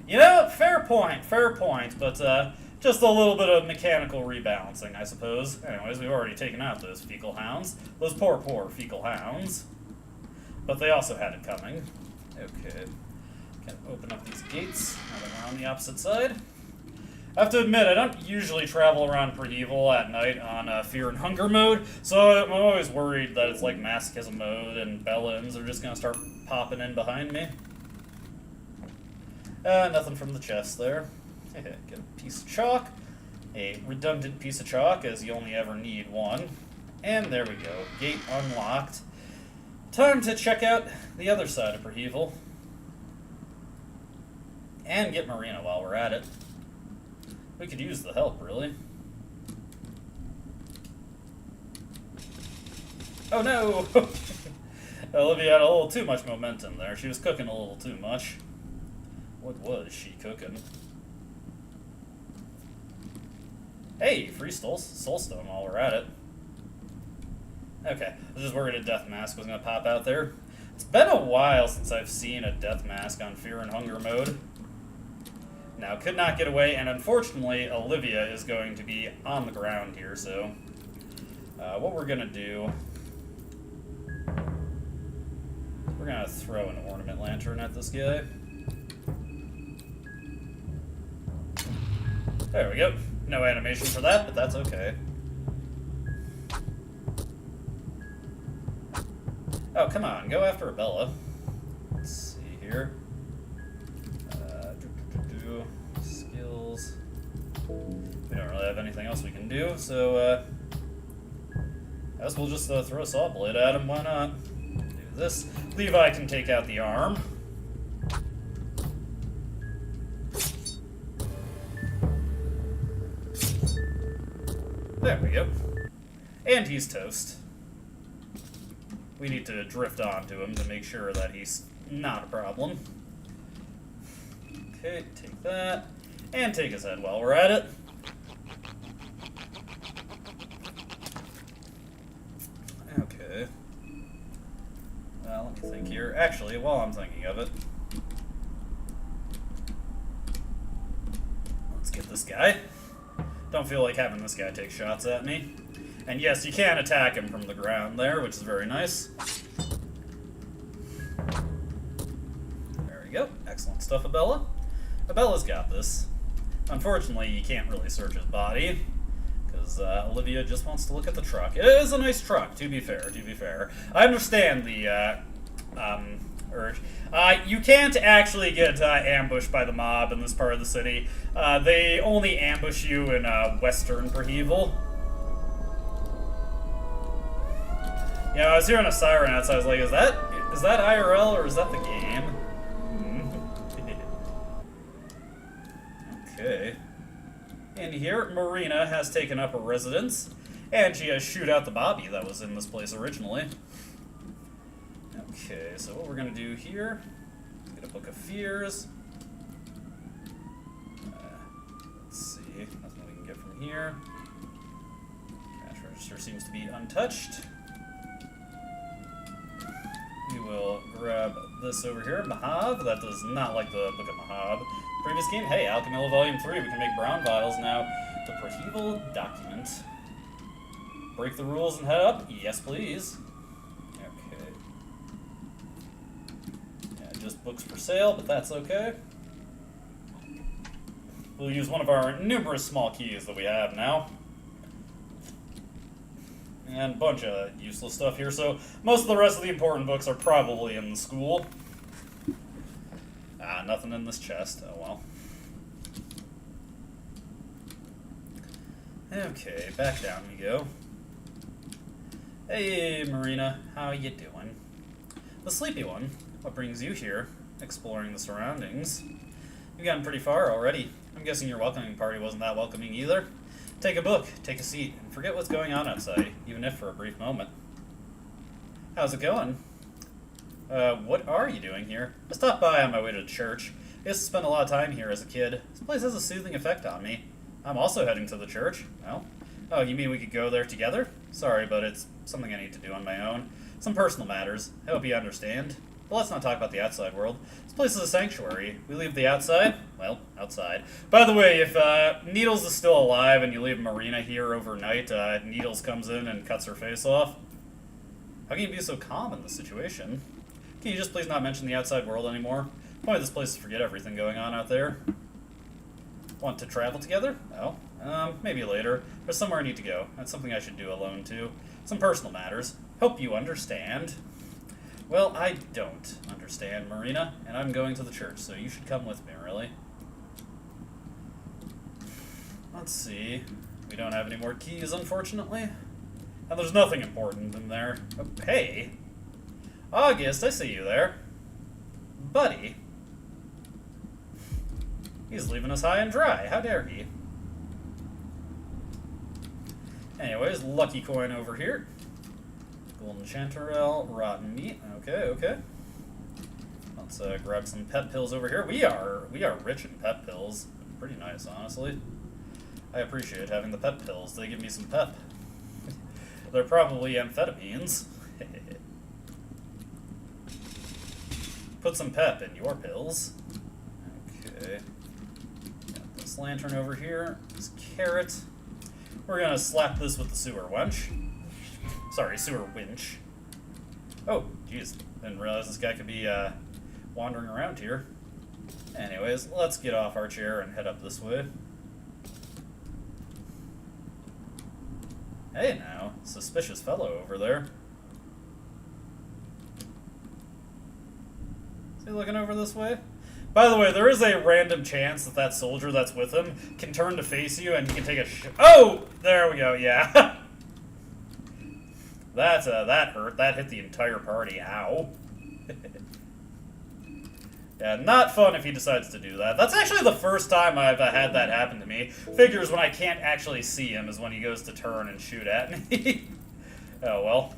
You know, fair point, but just a little bit of mechanical rebalancing, I suppose. Anyways, we've already taken out those fecal hounds. Those poor fecal hounds. But they also had it coming. Okay. Can open up these gates now that we're on the opposite side. I have to admit, I don't usually travel around Primeval at night on Fear and Hunger mode, so I'm always worried that it's like Masochism mode and Bellins are just going to start popping in behind me. Nothing from the chest there. Get a piece of chalk. A redundant piece of chalk, as you only ever need one. And there we go. Gate unlocked. Time to check out the other side of Primeval. And get Marina while we're at it. We could use the help, really. Oh no! Olivia had a little too much momentum there. She was cooking a little too much. What was she cooking? Hey, free soulstone while we're at it. Okay, I was just worried a death mask was going to pop out there. It's been a while since I've seen a death mask on Fear and Hunger mode. Now, could not get away, and unfortunately, Olivia is going to be on the ground here, so what we're going to do, we're going to throw an ornament lantern at this guy. There we go. No animation for that, but that's okay. Oh, come on, go after Bella. Let's see here. Skills. We don't really have anything else we can do, so I guess we'll just throw a saw blade at him. Why not? Do this. Levi can take out the arm. There we go. And he's toast. We need to drift onto him to make sure that he's not a problem. Okay, take that. And take his head while we're at it. Okay. Well, let me think here. Actually, while I'm thinking of it, let's get this guy. Don't feel like having this guy take shots at me. And yes, you can attack him from the ground there, which is very nice. There we go. Excellent stuff, Abella. Abella's got this. Unfortunately, you can't really search his body, because Olivia just wants to look at the truck. It is a nice truck, to be fair. I understand the urge. You can't actually get ambushed by the mob in this part of the city. They only ambush you in western Primeval. Yeah, I was hearing a siren outside. I was like, is that IRL or is that the game? Okay. in here, Marina has taken up a residence, and she has shoot out the Bobby that was in this place originally. Okay, so what we're going to do here, get a Book of Fears. Let's see, nothing we can get from here. Cash register seems to be untouched. We will grab this over here, Mahab. That does not like the Book of Mahab. Previous game, hey, Alchemilla Volume 3, we can make brown vials now. The Prohibial Document. Break the rules and head up? Yes, please. Okay. Yeah, just books for sale, but that's okay. We'll use one of our numerous small keys that we have now. And a bunch of useless stuff here, so most of the rest of the important books are probably in the school. Ah, nothing in this chest. Oh well. Okay, back down we go. Hey, Marina, how you doing? The sleepy one, what brings you here? Exploring the surroundings. You've gotten pretty far already. I'm guessing your welcoming party wasn't that welcoming either. Take a book, take a seat, and forget what's going on outside, even if for a brief moment. How's it going? What are you doing here? I stopped by on my way to church. I used to spend a lot of time here as a kid. This place has a soothing effect on me. I'm also heading to the church. Well, oh, you mean we could go there together? Sorry, but it's something I need to do on my own. Some personal matters. I hope you understand. But let's not talk about the outside world. This place is a sanctuary. We leave the outside? Well, outside. By the way, if Needles is still alive and you leave Marina here overnight, Needles comes in and cuts her face off. How can you be so calm in this situation? Can you just please not mention the outside world anymore? The point of this place is to forget everything going on out there. Want to travel together? No. Maybe later. There's somewhere I need to go. That's something I should do alone, too. Some personal matters. Hope you understand. Well, I don't understand, Marina, and I'm going to the church, so you should come with me, really. Let's see. We don't have any more keys, unfortunately. And there's nothing important in there. Oh, hey! August, I see you there. Buddy. He's leaving us high and dry. How dare he? Anyways, lucky coin over here. Golden Chanterelle, rotten meat. Okay, okay. Let's grab some pet pills over here. We are rich in pet pills. Pretty nice, honestly. I appreciate having the pet pills. They give me some pep. They're probably amphetamines. Put some pep in your pills. Okay. Got this lantern over here. This carrot. We're gonna slap this with the sewer wench. Sorry, sewer winch. Oh, jeez. Didn't realize this guy could be wandering around here. Anyways, let's get off our chair and head up this way. Hey now, suspicious fellow over there. Is he looking over this way? By the way, there is a random chance that that soldier that's with him can turn to face you and he can take a Oh! There we go, yeah. That hurt. That hit the entire party. Ow. Yeah, not fun if he decides to do that. That's actually the first time I've had that happen to me. Figures when I can't actually see him is when he goes to turn and shoot at me. Oh, well.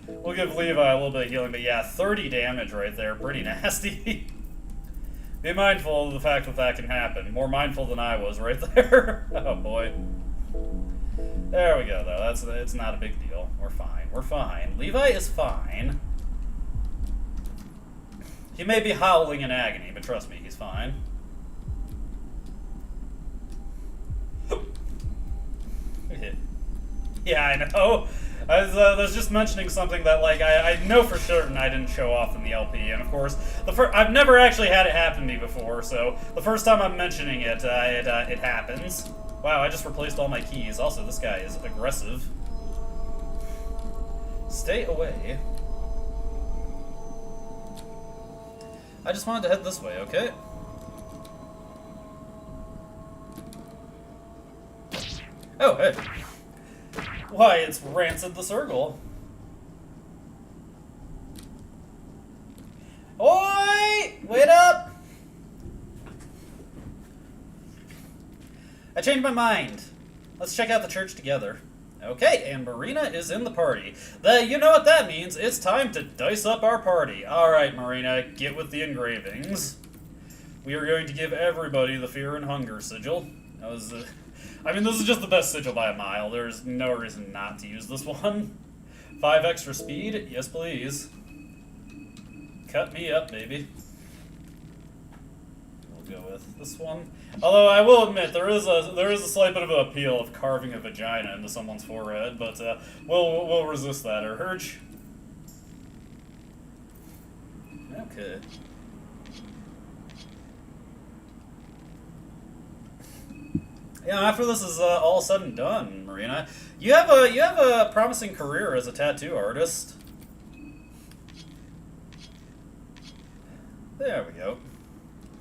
We'll give Levi a little bit of healing, but yeah, 30 damage right there. Pretty nasty. Be mindful of the fact that that can happen. More mindful than I was right there. Oh, boy. There we go, though. It's not a big deal. We're fine. We're fine. Levi is fine. He may be howling in agony, but trust me, he's fine. Yeah, I know. I was just mentioning something that, like, I know for certain I didn't show off in the LP, and of course, I've never actually had it happen to me before, so the first time I'm mentioning it, it happens. Wow, I just replaced all my keys. Also, this guy is aggressive. Stay away. I just wanted to head this way, okay? Oh, hey. Why, it's Rancid the Circle. Oi! Wait up! I changed my mind. Let's check out the church together. Okay, and Marina is in the party. You know what that means. It's time to dice up our party. Alright, Marina, get with the engravings. We are going to give everybody the Fear and Hunger sigil. I mean, this is just the best sigil by a mile. There's no reason not to use this one. 5 extra speed? Yes, please. Cut me up, baby. We'll go with this one. Although I will admit there is a slight bit of an appeal of carving a vagina into someone's forehead, but we'll resist that urge. Okay. Yeah, after this is all said and done, Marina, you have a promising career as a tattoo artist. There we go.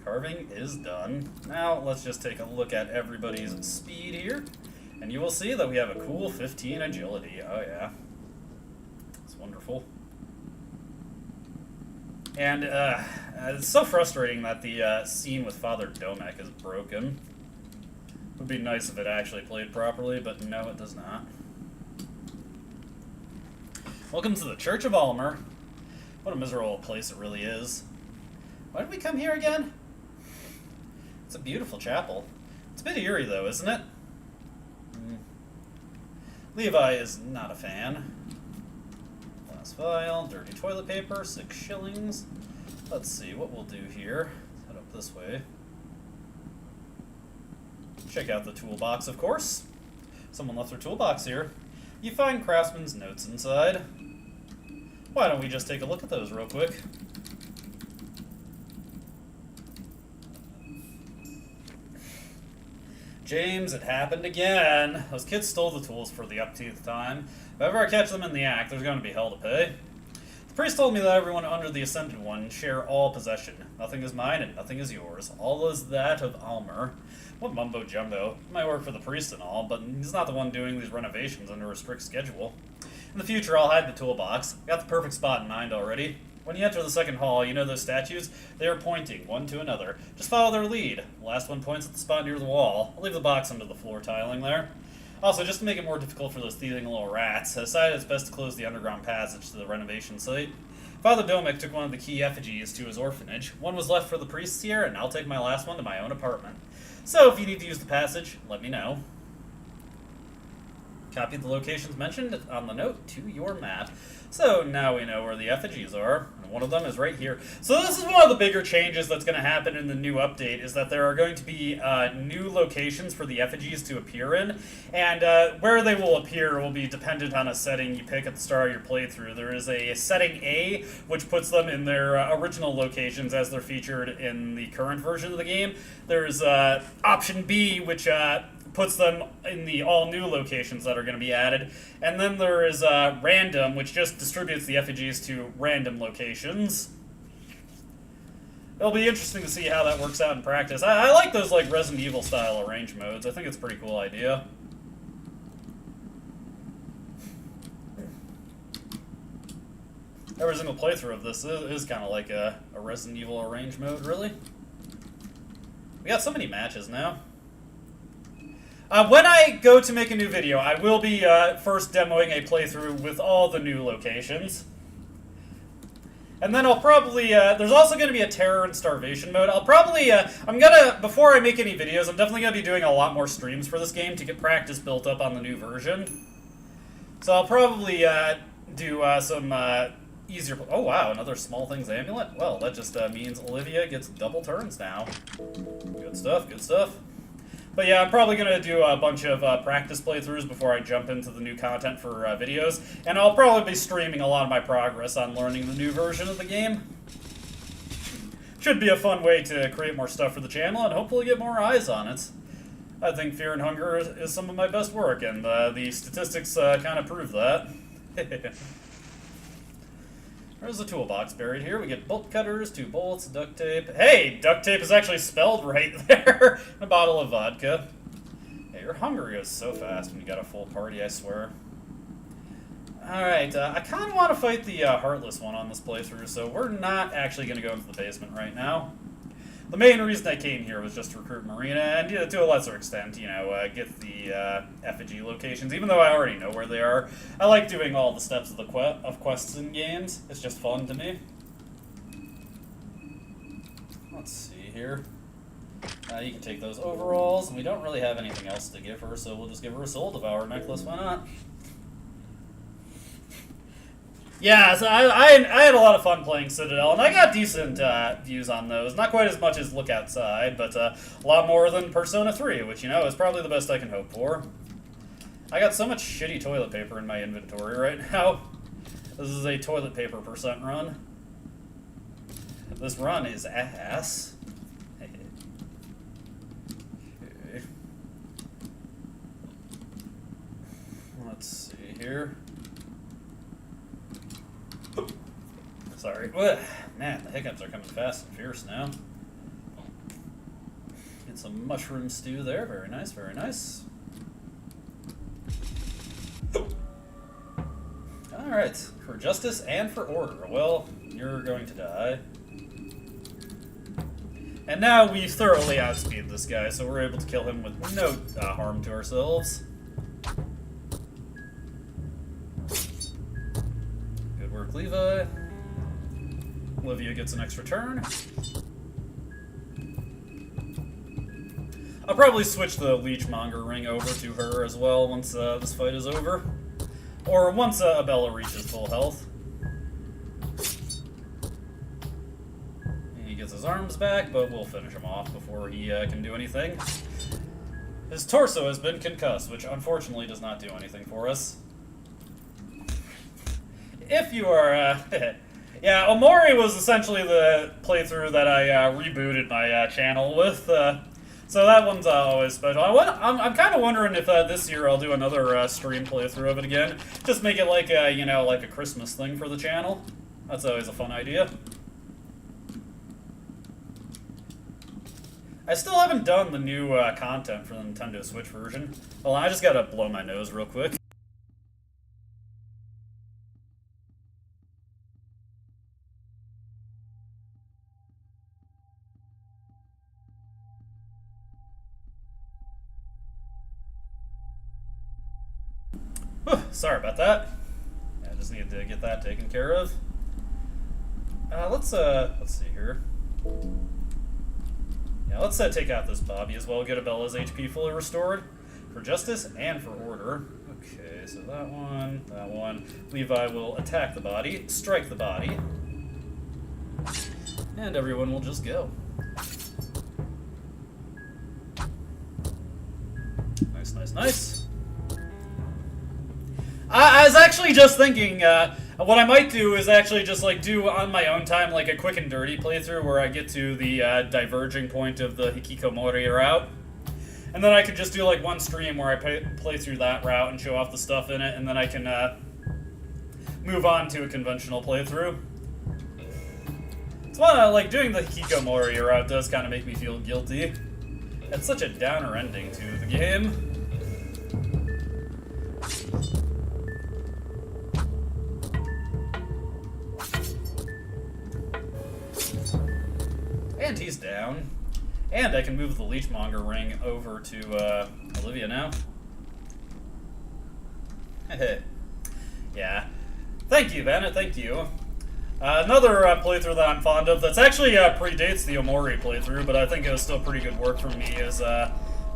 Carving is done. Now, let's just take a look at everybody's speed here. And you will see that we have a cool 15 agility. Oh, yeah. It's wonderful. And it's so frustrating that the scene with Father Domek is broken. It would be nice if it actually played properly, but no, it does not. Welcome to the Church of Almer. What a miserable place it really is. Why did we come here again? It's a beautiful chapel. It's a bit eerie, though, isn't it? Levi is not a fan. Glass vial, dirty toilet paper, 6 shillings. Let's see what we'll do here. Let's head up this way. Check out the toolbox, of course. Someone left their toolbox here. You find Craftsman's notes inside. Why don't we just take a look at those real quick? James, it happened again. Those kids stole the tools for the upteenth time. If ever I catch them in the act, there's going to be hell to pay. The priest told me that everyone under the Ascended One share all possession. Nothing is mine and nothing is yours. All is that of Almer. What mumbo-jumbo. He might work for the priest and all, but he's not the one doing these renovations under a strict schedule. In the future, I'll hide the toolbox. Got the perfect spot in mind already. When you enter the second hall, you know those statues? They are pointing, one to another. Just follow their lead. The last one points at the spot near the wall. I'll leave the box under the floor tiling there. Also, just to make it more difficult for those thieving little rats, I decided it's best to close the underground passage to the renovation site. Father Domek took one of the key effigies to his orphanage. One was left for the priests here, and I'll take my last one to my own apartment. So, if you need to use the passage, let me know. Copy the locations mentioned on the note to your map. So now we know where the effigies are, and one of them is right here. So this is one of the bigger changes that's going to happen in the new update, is that there are going to be new locations for the effigies to appear in, and where they will appear will be dependent on a setting you pick at the start of your playthrough. There is a setting A, which puts them in their original locations as they're featured in the current version of the game. There's option B, which puts them in the all-new locations that are going to be added. And then there is random, which just distributes the effigies to random locations. It'll be interesting to see how that works out in practice. I like those like Resident Evil style arrange modes. I think it's a pretty cool idea. Every single playthrough of this is kind of like a Resident Evil arrange mode, really. We got so many matches now. When I go to make a new video, I will be first demoing a playthrough with all the new locations. And then I'll probably, there's also going to be a terror and starvation mode. I'll probably, before I make any videos, I'm definitely going to be doing a lot more streams for this game to get practice built up on the new version. So I'll probably do some easier, oh wow, another Small Things amulet? Well, that just means Olivia gets double turns now. Good stuff, good stuff. But yeah, I'm probably going to do a bunch of practice playthroughs before I jump into the new content for videos. And I'll probably be streaming a lot of my progress on learning the new version of the game. Should be a fun way to create more stuff for the channel and hopefully get more eyes on it. I think Fear and Hunger is some of my best work, and the statistics kind of prove that. There's a toolbox buried here. We get bolt cutters, 2 bolts, duct tape. Hey, duct tape is actually spelled right there. A bottle of vodka. Hey, your hunger goes so fast when you got a full party, I swear. Alright, I kind of want to fight the Heartless one on this playthrough, so we're not actually going to go into the basement right now. the main reason I came here was just to recruit Marina, and to a lesser extent, get the effigy locations. Even though I already know where they are, I like doing all the steps of the quests in games. It's just fun to me. Let's see here. You can take those overalls, and we don't really have anything else to give her, so we'll just give her a Soul Devourer necklace. Why not? Yeah, so I had a lot of fun playing Citadel, and I got decent views on those. Not quite as much as Look Outside, but a lot more than Persona 3, which, is probably the best I can hope for. I got so much shitty toilet paper in my inventory right now. This is a toilet paper % run. This run is ass. Okay. Let's see here. Sorry. Man, the hiccups are coming fast and fierce now. Get some mushroom stew there. Very nice, very nice. Alright. For justice and for order. Well, you're going to die. And now we thoroughly outspeed this guy, so we're able to kill him with no harm to ourselves. Good work, Levi. Olivia gets an extra turn. I'll probably switch the Leechmonger ring over to her as well once this fight is over. Or once Abella reaches full health. He gets his arms back, but we'll finish him off before he can do anything. His torso has been concussed, which unfortunately does not do anything for us. If you are... Yeah, Omori was essentially the playthrough that I rebooted my channel with, so that one's always special. I'm kind of wondering if this year I'll do another stream playthrough of it again. Just make it like a, like a Christmas thing for the channel. That's always a fun idea. I still haven't done the new content for the Nintendo Switch version. Well, I just gotta blow my nose real quick. Sorry about that. Yeah, I just need to get that taken care of. Let's see here. Yeah, let's take out this Bobby as well. Get Abella's HP fully restored for justice and for order. Okay, so that one. Levi will attack the body, strike the body, and everyone will just go. Nice, nice, nice. I was actually just thinking, what I might do is actually just, do on my own time, a quick and dirty playthrough where I get to the diverging point of the Hikikomori route. And then I could just do, one stream where I play through that route and show off the stuff in it, and then I can move on to a conventional playthrough. It's one, doing the Hikikomori route does kind of make me feel guilty. It's such a downer ending to the game. And he's down. And I can move the Leechmonger ring over to Olivia now. Yeah. Thank you, Bennett. Thank you. Another playthrough that I'm fond of that's actually predates the Omori playthrough, but I think it was still pretty good work for me, is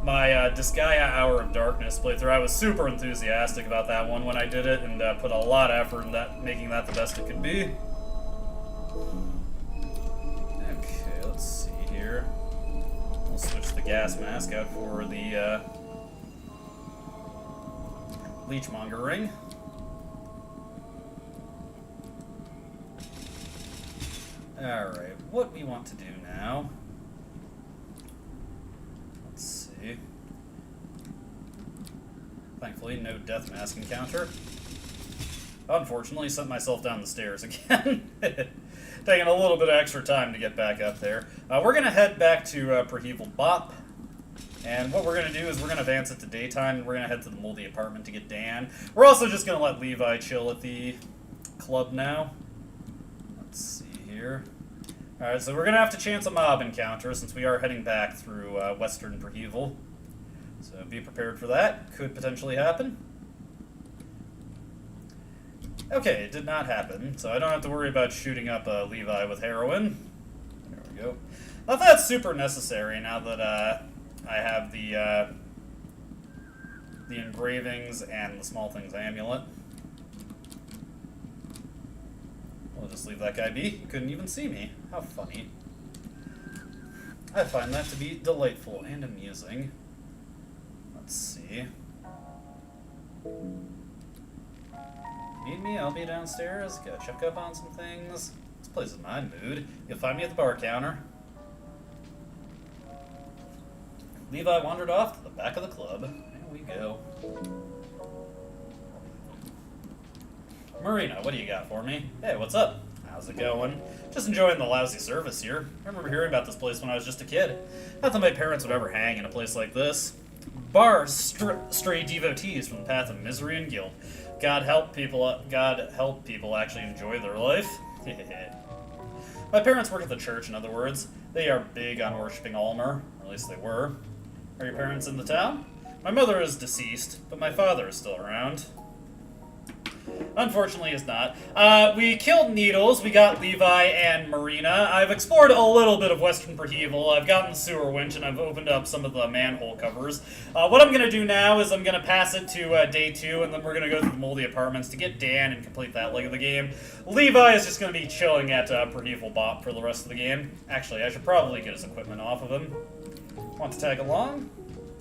my Disgaea Hour of Darkness playthrough. I was super enthusiastic about that one when I did it, and put a lot of effort in making that the best it could be. Okay, let's see here. We'll switch the gas mask out for the Leechmonger ring. Alright, what we want to do now... Let's see... Thankfully, no death mask encounter. Unfortunately, sent myself down the stairs again. Taking a little bit of extra time to get back up there. We're going to head back to Preheval Bop. And what we're going to do is we're going to advance it to daytime, and we're going to head to the moldy apartment to get Dan. We're also just going to let Levi chill at the club now. Let's see here. Alright, so we're gonna have to chance a mob encounter since we are heading back through Western Prehevel. So be prepared for that. Could potentially happen. Okay, it did not happen, so I don't have to worry about shooting up Levi with heroin. There we go. Not that that's super necessary now that I have the engravings and the small things amulet. We'll just leave that guy be. He couldn't even see me. How funny. I find that to be delightful and amusing. Let's see. Need me? I'll be downstairs. Gotta check up on some things. This place is in my mood. You'll find me at the bar counter. Levi wandered off to the back of the club. There we go. Marina, what do you got for me? Hey, what's up? How's it going? Just enjoying the lousy service here. I remember hearing about this place when I was just a kid. Not that my parents would ever hang in a place like this. Bars stray devotees from the path of misery and guilt. God help people actually enjoy their life. My parents work at the church, in other words. They are big on worshipping Almer, or at least they were. Are your parents in the town? My mother is deceased, but my father is still around. Unfortunately, he's not. We killed Needles, we got Levi and Marina. I've explored a little bit of Western Prehevel. I've gotten the sewer winch, and I've opened up some of the manhole covers. What I'm going to do now is I'm going to pass it to day 2, and then we're going to go through the moldy apartments to get Dan and complete that leg of the game. Levi is just going to be chilling at Prehevel Bop for the rest of the game. Actually, I should probably get his equipment off of him. Want to tag along?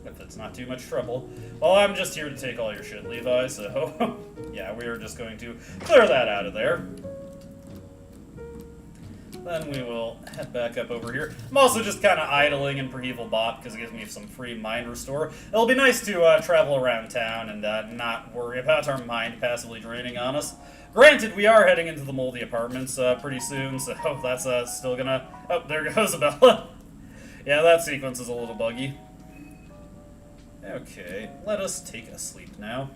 If it's not too much trouble. Well, I'm just here to take all your shit, Levi, so yeah, we are just going to clear that out of there. Then we will head back up over here. I'm also just kind of idling in Prehevel Bop because it gives me some free mind restore. It'll be nice to travel around town and not worry about our mind passively draining on us. Granted, we are heading into the moldy apartments pretty soon, so that's still gonna... Oh, there goes Abella. Yeah, that sequence is a little buggy. Okay, let us take a sleep now.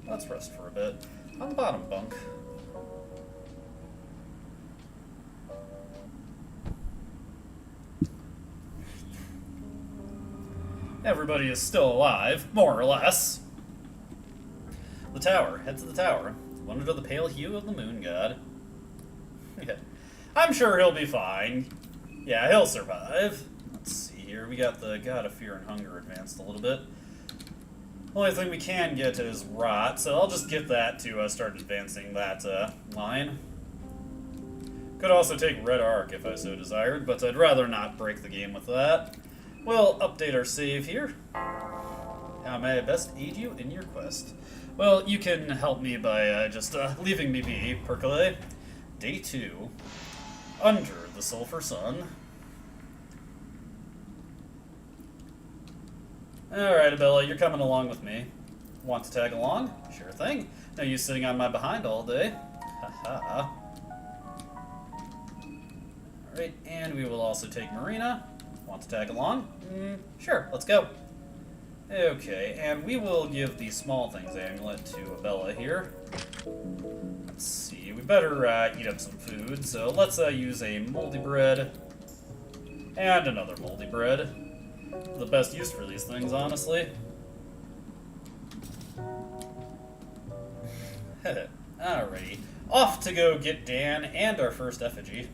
Let's rest for a bit. On the bottom bunk. Everybody is still alive, more or less. The tower. Head to the tower. Wonder to the pale hue of the moon god. Yeah. I'm sure he'll be fine. Yeah, he'll survive. Let's see here. We got the God of Fear and Hunger advanced a little bit. Only thing we can get is Rot, so I'll just get that to start advancing that line. Could also take Red Arc if I so desired, but I'd rather not break the game with that. We'll update our save here. How may I best aid you in your quest? Well, you can help me by just leaving me be, Percolate. Day 2. Under the Sulphur Sun. Alright, Abella, you're coming along with me. Want to tag along? Sure thing. No use sitting on my behind all day. Haha. Alright, and we will also take Marina. Want to tag along? Sure, let's go. Okay, and we will give the Small Things amulet to Abella here. Let's see, we better eat up some food, so let's use a moldy bread. And another moldy bread. The best use for these things, honestly. Alrighty. Off to go get Dan and our first effigy.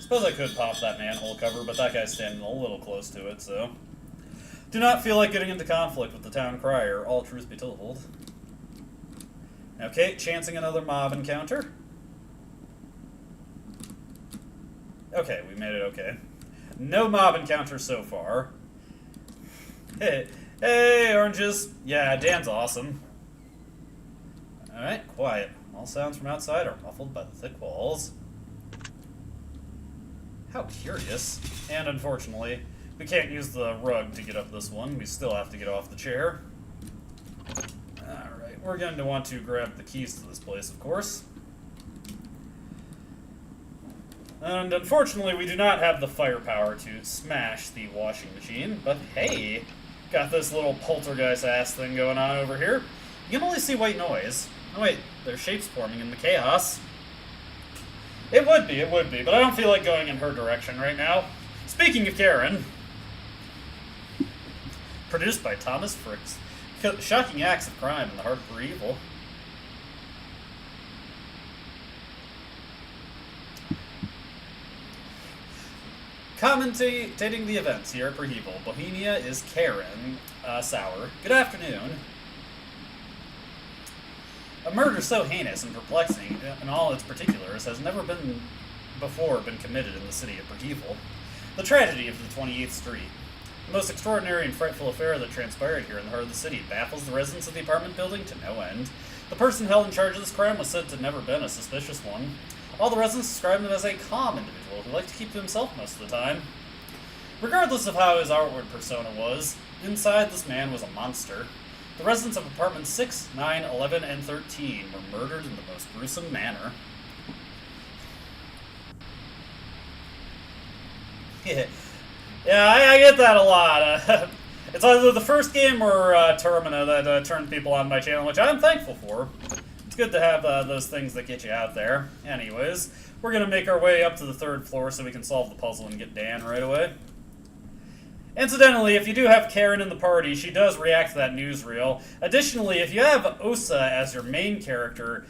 Suppose I could pop that manhole cover, but that guy's standing a little close to it, so... Do not feel like getting into conflict with the town crier, all truth be told. Okay, chancing another mob encounter. Okay, we made it okay. No mob encounter so far. Hey, oranges. Yeah, Dan's awesome. Alright, quiet. All sounds from outside are muffled by the thick walls. How curious. And unfortunately, we can't use the rug to get up this one. We still have to get off the chair. Alright, we're going to want to grab the keys to this place, of course. And unfortunately, we do not have the firepower to smash the washing machine, but hey, got this little poltergeist-ass thing going on over here. You can only see white noise. Oh wait, there's shapes forming in the chaos. It would be, but I don't feel like going in her direction right now. Speaking of Karen, produced by Thomas Fricks, shocking acts of crime in the heart for evil. Commentating the events here at Perheval, Bohemia is Karen Sour. Good afternoon. A murder so heinous and perplexing in all its particulars has never before been committed in the city of Perheval. The tragedy of the 28th Street. The most extraordinary and frightful affair that transpired here in the heart of the city baffles the residents of the apartment building to no end. The person held in charge of this crime was said to have never been a suspicious one. All the residents described him as a calm individual who liked to keep to himself most of the time. Regardless of how his outward persona was, inside this man was a monster. The residents of apartments 6, 9, 11, and 13 were murdered in the most gruesome manner. Yeah, I get that a lot. It's either the first game or Termina that turned people on my channel, which I'm thankful for. It's good to have those things that get you out there. Anyways, we're going to make our way up to the 3rd floor so we can solve the puzzle and get Dan right away. Incidentally, if you do have Karen in the party, she does react to that newsreel. Additionally, if you have Osa as your main character,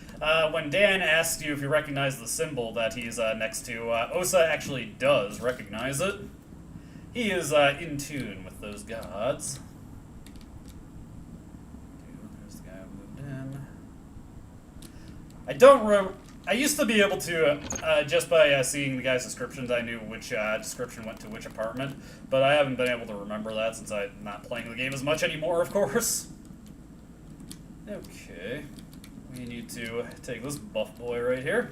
when Dan asks you if you recognize the symbol that he's next to, Osa actually does recognize it. He is in tune with those gods. There's the guy who moved in. I used to be able to, just by seeing the guy's descriptions, I knew which description went to which apartment, but I haven't been able to remember that since I'm not playing the game as much anymore, of course. Okay, we need to take this buff boy right here,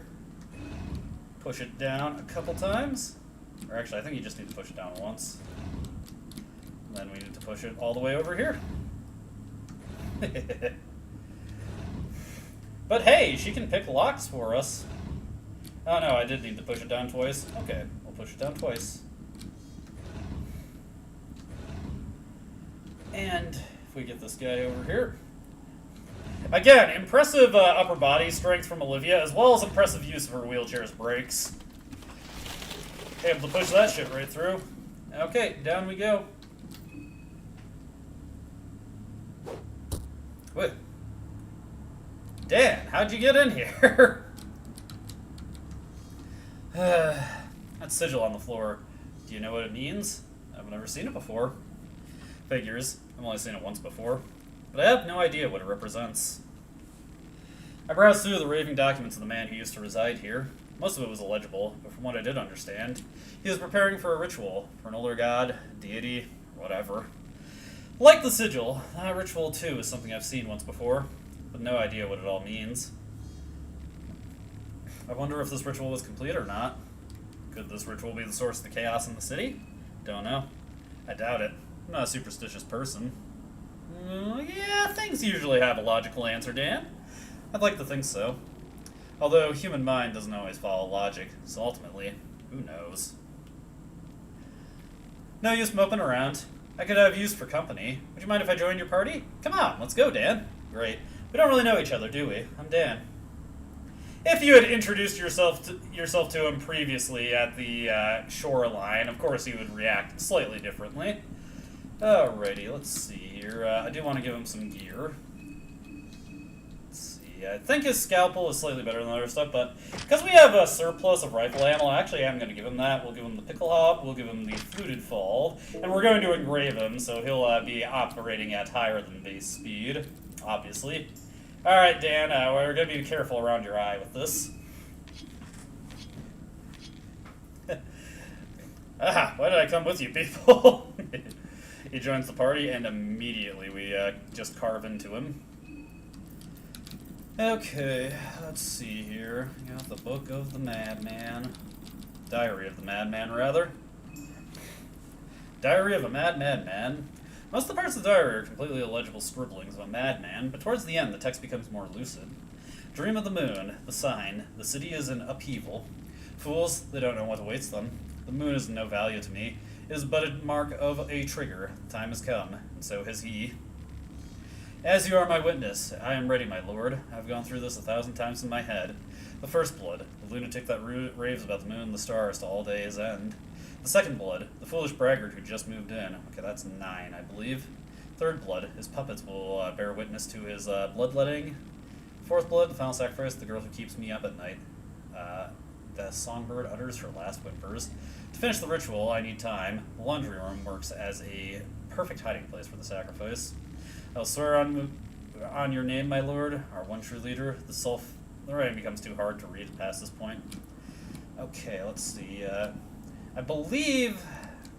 push it down a couple times, or actually I think you just need to push it down once, and then we need to push it all the way over here. But hey, she can pick locks for us. Oh no, I did need to push it down twice. Okay, we'll push it down twice. And if we get this guy over here. Again, impressive upper body strength from Olivia, as well as impressive use of her wheelchair's brakes. Able to push that shit right through. Okay, down we go. Wait. Dan, how'd you get in here? That sigil on the floor. Do you know what it means? I've never seen it before. Figures. I've only seen it once before. But I have no idea what it represents. I browsed through the raving documents of the man who used to reside here. Most of it was illegible, but from what I did understand, he was preparing for a ritual, for an older god, deity, whatever. Like the sigil, that ritual too is something I've seen once before, but no idea what it all means. I wonder if this ritual was complete or not. Could this ritual be the source of the chaos in the city? Don't know. I doubt it. I'm not a superstitious person. Yeah, things usually have a logical answer, Dan. I'd like to think so. Although human mind doesn't always follow logic, so ultimately, who knows? No use moping around. I could have use for company. Would you mind if I joined your party? Come on, let's go, Dan. Great. We don't really know each other, do we? I'm Dan. If you had introduced yourself to him previously at the shoreline, of course he would react slightly differently. Alrighty, let's see here. I do want to give him some gear. Let's see. I think his scalpel is slightly better than other stuff, but because we have a surplus of rifle ammo, actually I'm going to give him that. We'll give him the pickle hop, we'll give him the fluted fall, and we're going to engrave him, so he'll be operating at higher than base speed, obviously. Alright, Dan, we're going to be careful around your eye with this. Why did I come with you, people? He joins the party, and immediately we just carve into him. Okay, let's see here. We got the Book of the Madman. Diary of the Madman, rather. Diary of a Mad Madman. Most of the parts of the diary are completely illegible scribblings of a madman, but towards the end the text becomes more lucid. Dream of the moon, the sign, the city is in upheaval. Fools, they don't know what awaits them. The moon is of no value to me. It is but a mark of a trigger. The time has come, and so has he. As you are my witness, I am ready, my lord. I've gone through this 1,000 times in my head. The first blood, the lunatic that raves about the moon and the stars to all day's end. The second blood, the foolish braggart who just moved in. Okay, that's 9, I believe. Third blood, his puppets will bear witness to his bloodletting. Fourth blood, the final sacrifice, the girl who keeps me up at night. The songbird utters her last whimpers. To finish the ritual, I need time. The laundry room works as a perfect hiding place for the sacrifice. I'll swear on your name, my lord, our one true leader. The writing becomes too hard to read past this point. Okay, let's see. I believe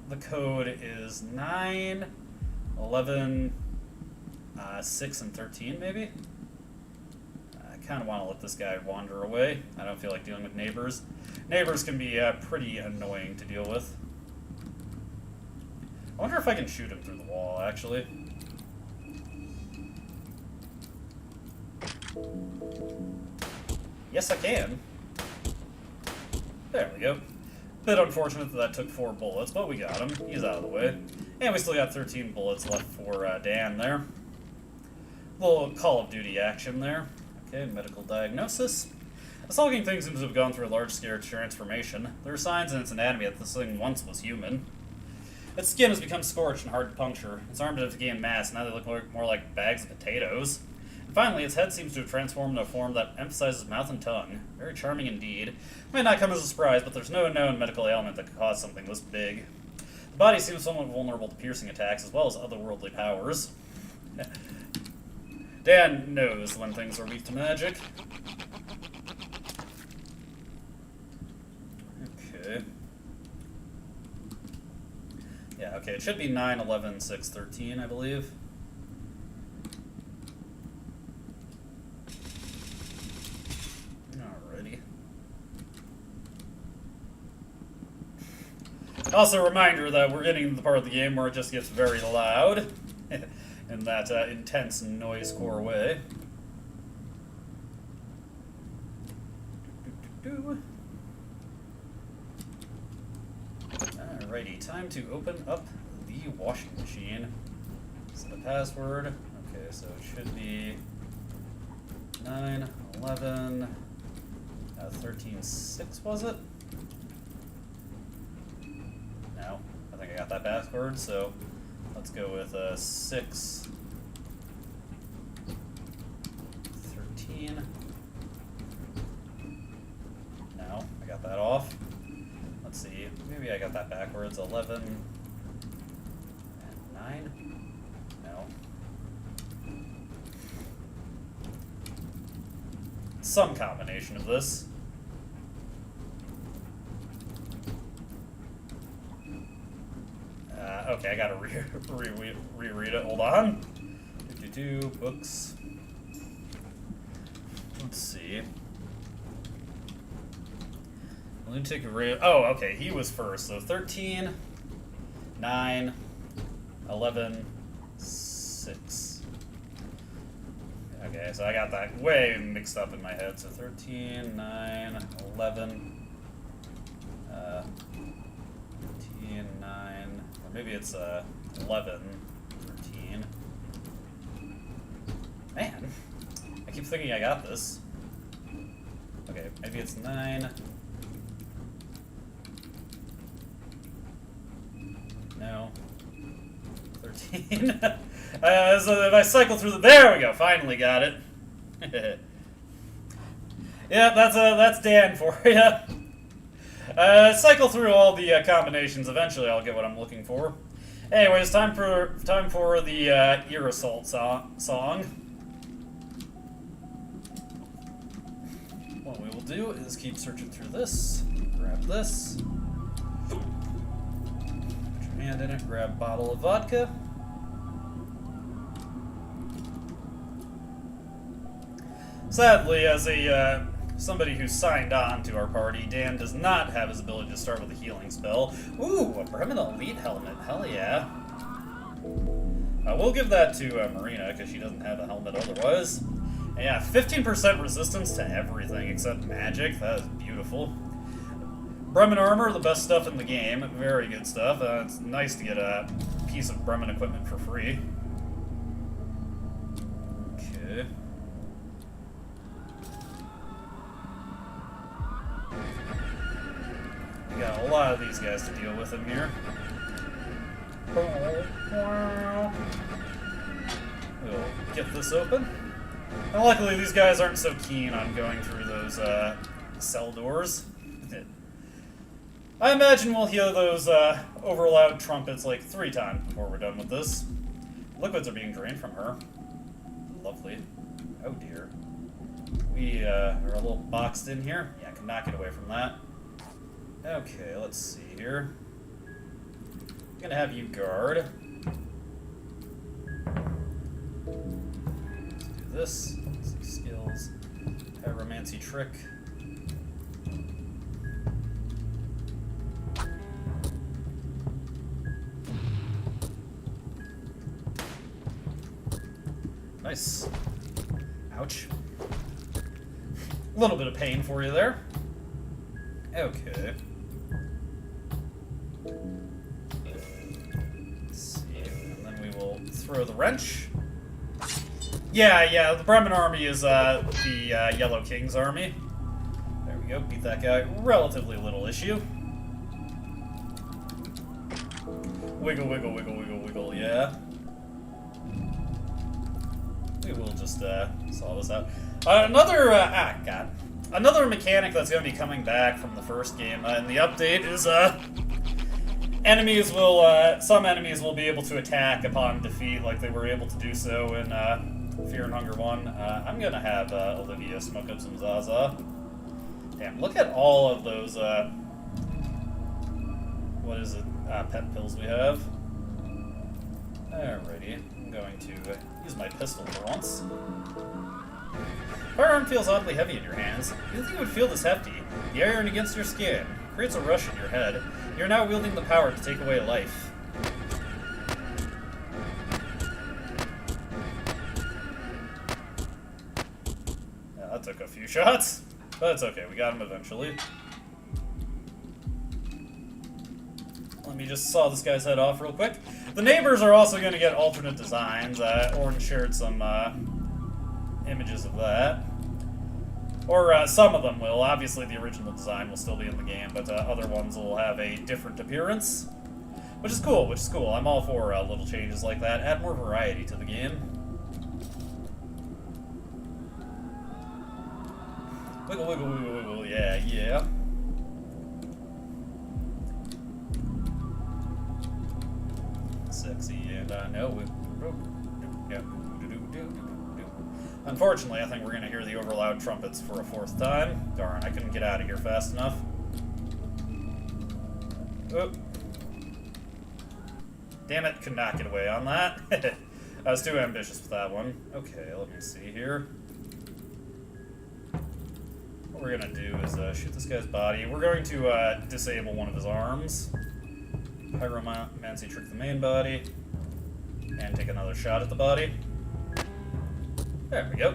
the code is 9, 11, 6, and 13, maybe? I kind of want to let this guy wander away. I don't feel like dealing with neighbors. Neighbors can be pretty annoying to deal with. I wonder if I can shoot him through the wall, actually. Yes, I can. There we go. Bit unfortunate that took 4 bullets, but we got him. He's out of the way. And we still got 13 bullets left for Dan there. Little Call of Duty action there. Okay, medical diagnosis. The sulking thing seems to have gone through a large-scale transformation. There are signs in its anatomy that this thing once was human. Its skin has become scorched and hard to puncture. Its arms have gained mass, now they look more like bags of potatoes. And finally, its head seems to have transformed into a form that emphasizes mouth and tongue. Very charming indeed. It may not come as a surprise, but there's no known medical ailment that could cause something this big. The body seems somewhat vulnerable to piercing attacks, as well as otherworldly powers. Dan knows when things are weak to magic. Okay. Yeah, okay, it should be 9, 11, 6, 13, I believe. Alrighty. Also, a reminder that we're getting to the part of the game where it just gets very loud. In that intense noise-core way. Alrighty, time to open up the washing machine. This is the password. Okay, so it should be 9, 11, 13, 6, was it? No, I think I got that password, so let's go with 6, 13. No, I got that off. Let's see, maybe I got that backwards. 11 and 9. No. Some combination of this. Okay, I gotta reread it. Hold on. Books. Let's see. Lunatic oh, okay, he was first. So 13, 9, 11, 6. Okay, so I got that way mixed up in my head. So 13, 9, 11, 13, 9, or maybe it's 11, 13. Man, I keep thinking I got this. Okay, maybe it's 9. No. 13. So if I cycle through there we go. Finally got it. Yeah, that's Dan for you. Cycle through all the combinations. Eventually, I'll get what I'm looking for. Anyways, time for the ear assault song. What we will do is keep searching through this. Grab this. Hand in it, grab a bottle of vodka. Sadly, as somebody who signed on to our party, Dan does not have his ability to start with a healing spell. Ooh, a Termina Elite helmet. Hell yeah. We'll give that to Marina, because she doesn't have a helmet otherwise. And yeah, 15% resistance to everything except magic. That is beautiful. Bremen armor, the best stuff in the game. Very good stuff. It's nice to get a piece of Bremen equipment for free. Okay. got a lot of these guys to deal with in here. We'll get this open. And luckily, these guys aren't so keen on going through those cell doors. I imagine we'll hear those over-loud trumpets like 3 times before we're done with this. Liquids are being drained from her. Lovely. Oh dear. We are a little boxed in here. Yeah, I can not get away from that. Okay, let's see here. I'm gonna have you guard. Let's do this. Let's see skills. Pyromancy trick. Nice. Ouch. A little bit of pain for you there. Okay. Let's see. And then we will throw the wrench. Yeah, the Bremen army is the Yellow King's army. There we go, beat that guy. Relatively little issue. Wiggle, wiggle, wiggle, wiggle, wiggle, yeah. We will just solve this out. Another mechanic that's going to be coming back from the first game in the update is some enemies will be able to attack upon defeat, like they were able to do so in Fear and Hunger 1. I'm going to have Olivia smoke up some Zaza. Damn, look at all of those, what is it, pet pills we have. Alrighty, I'm going to use my pistol for once. Firearm feels oddly heavy in your hands. You didn't think it would feel this hefty. The iron against your skin creates a rush in your head. You're now wielding the power to take away life. Yeah, that took a few shots, but it's okay. We got him eventually. Let me just saw this guy's head off real quick. The neighbors are also going to get alternate designs. Orange shared some images of that. Or some of them will. Obviously the original design will still be in the game, but other ones will have a different appearance. Which is cool, I'm all for little changes like that. Add more variety to the game. Wiggle, wiggle, wiggle, wiggle, yeah. Sexy, and I know it. Unfortunately, I think we're going to hear the overloud trumpets for a 4th time. Darn, I couldn't get out of here fast enough. Oop. Damn it, could not get away on that. I was too ambitious with that one. Okay, let me see here. What we're going to do is shoot this guy's body. We're going to disable one of his arms. Pyromancy trick the main body. And take another shot at the body. There we go.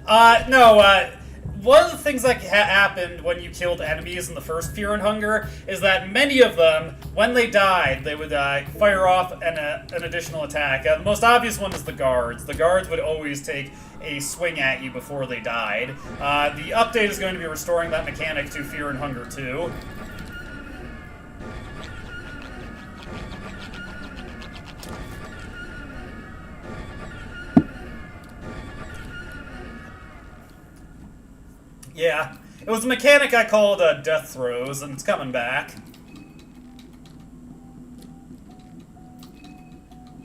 Alright. One of the things that happened when you killed enemies in the first Fear and Hunger is that many of them, when they died, they would fire off an additional attack. The most obvious one is the guards. The guards would always take a swing at you before they died. The update is going to be restoring that mechanic to Fear and Hunger 2. Yeah, it was a mechanic I called Death Throws, and it's coming back.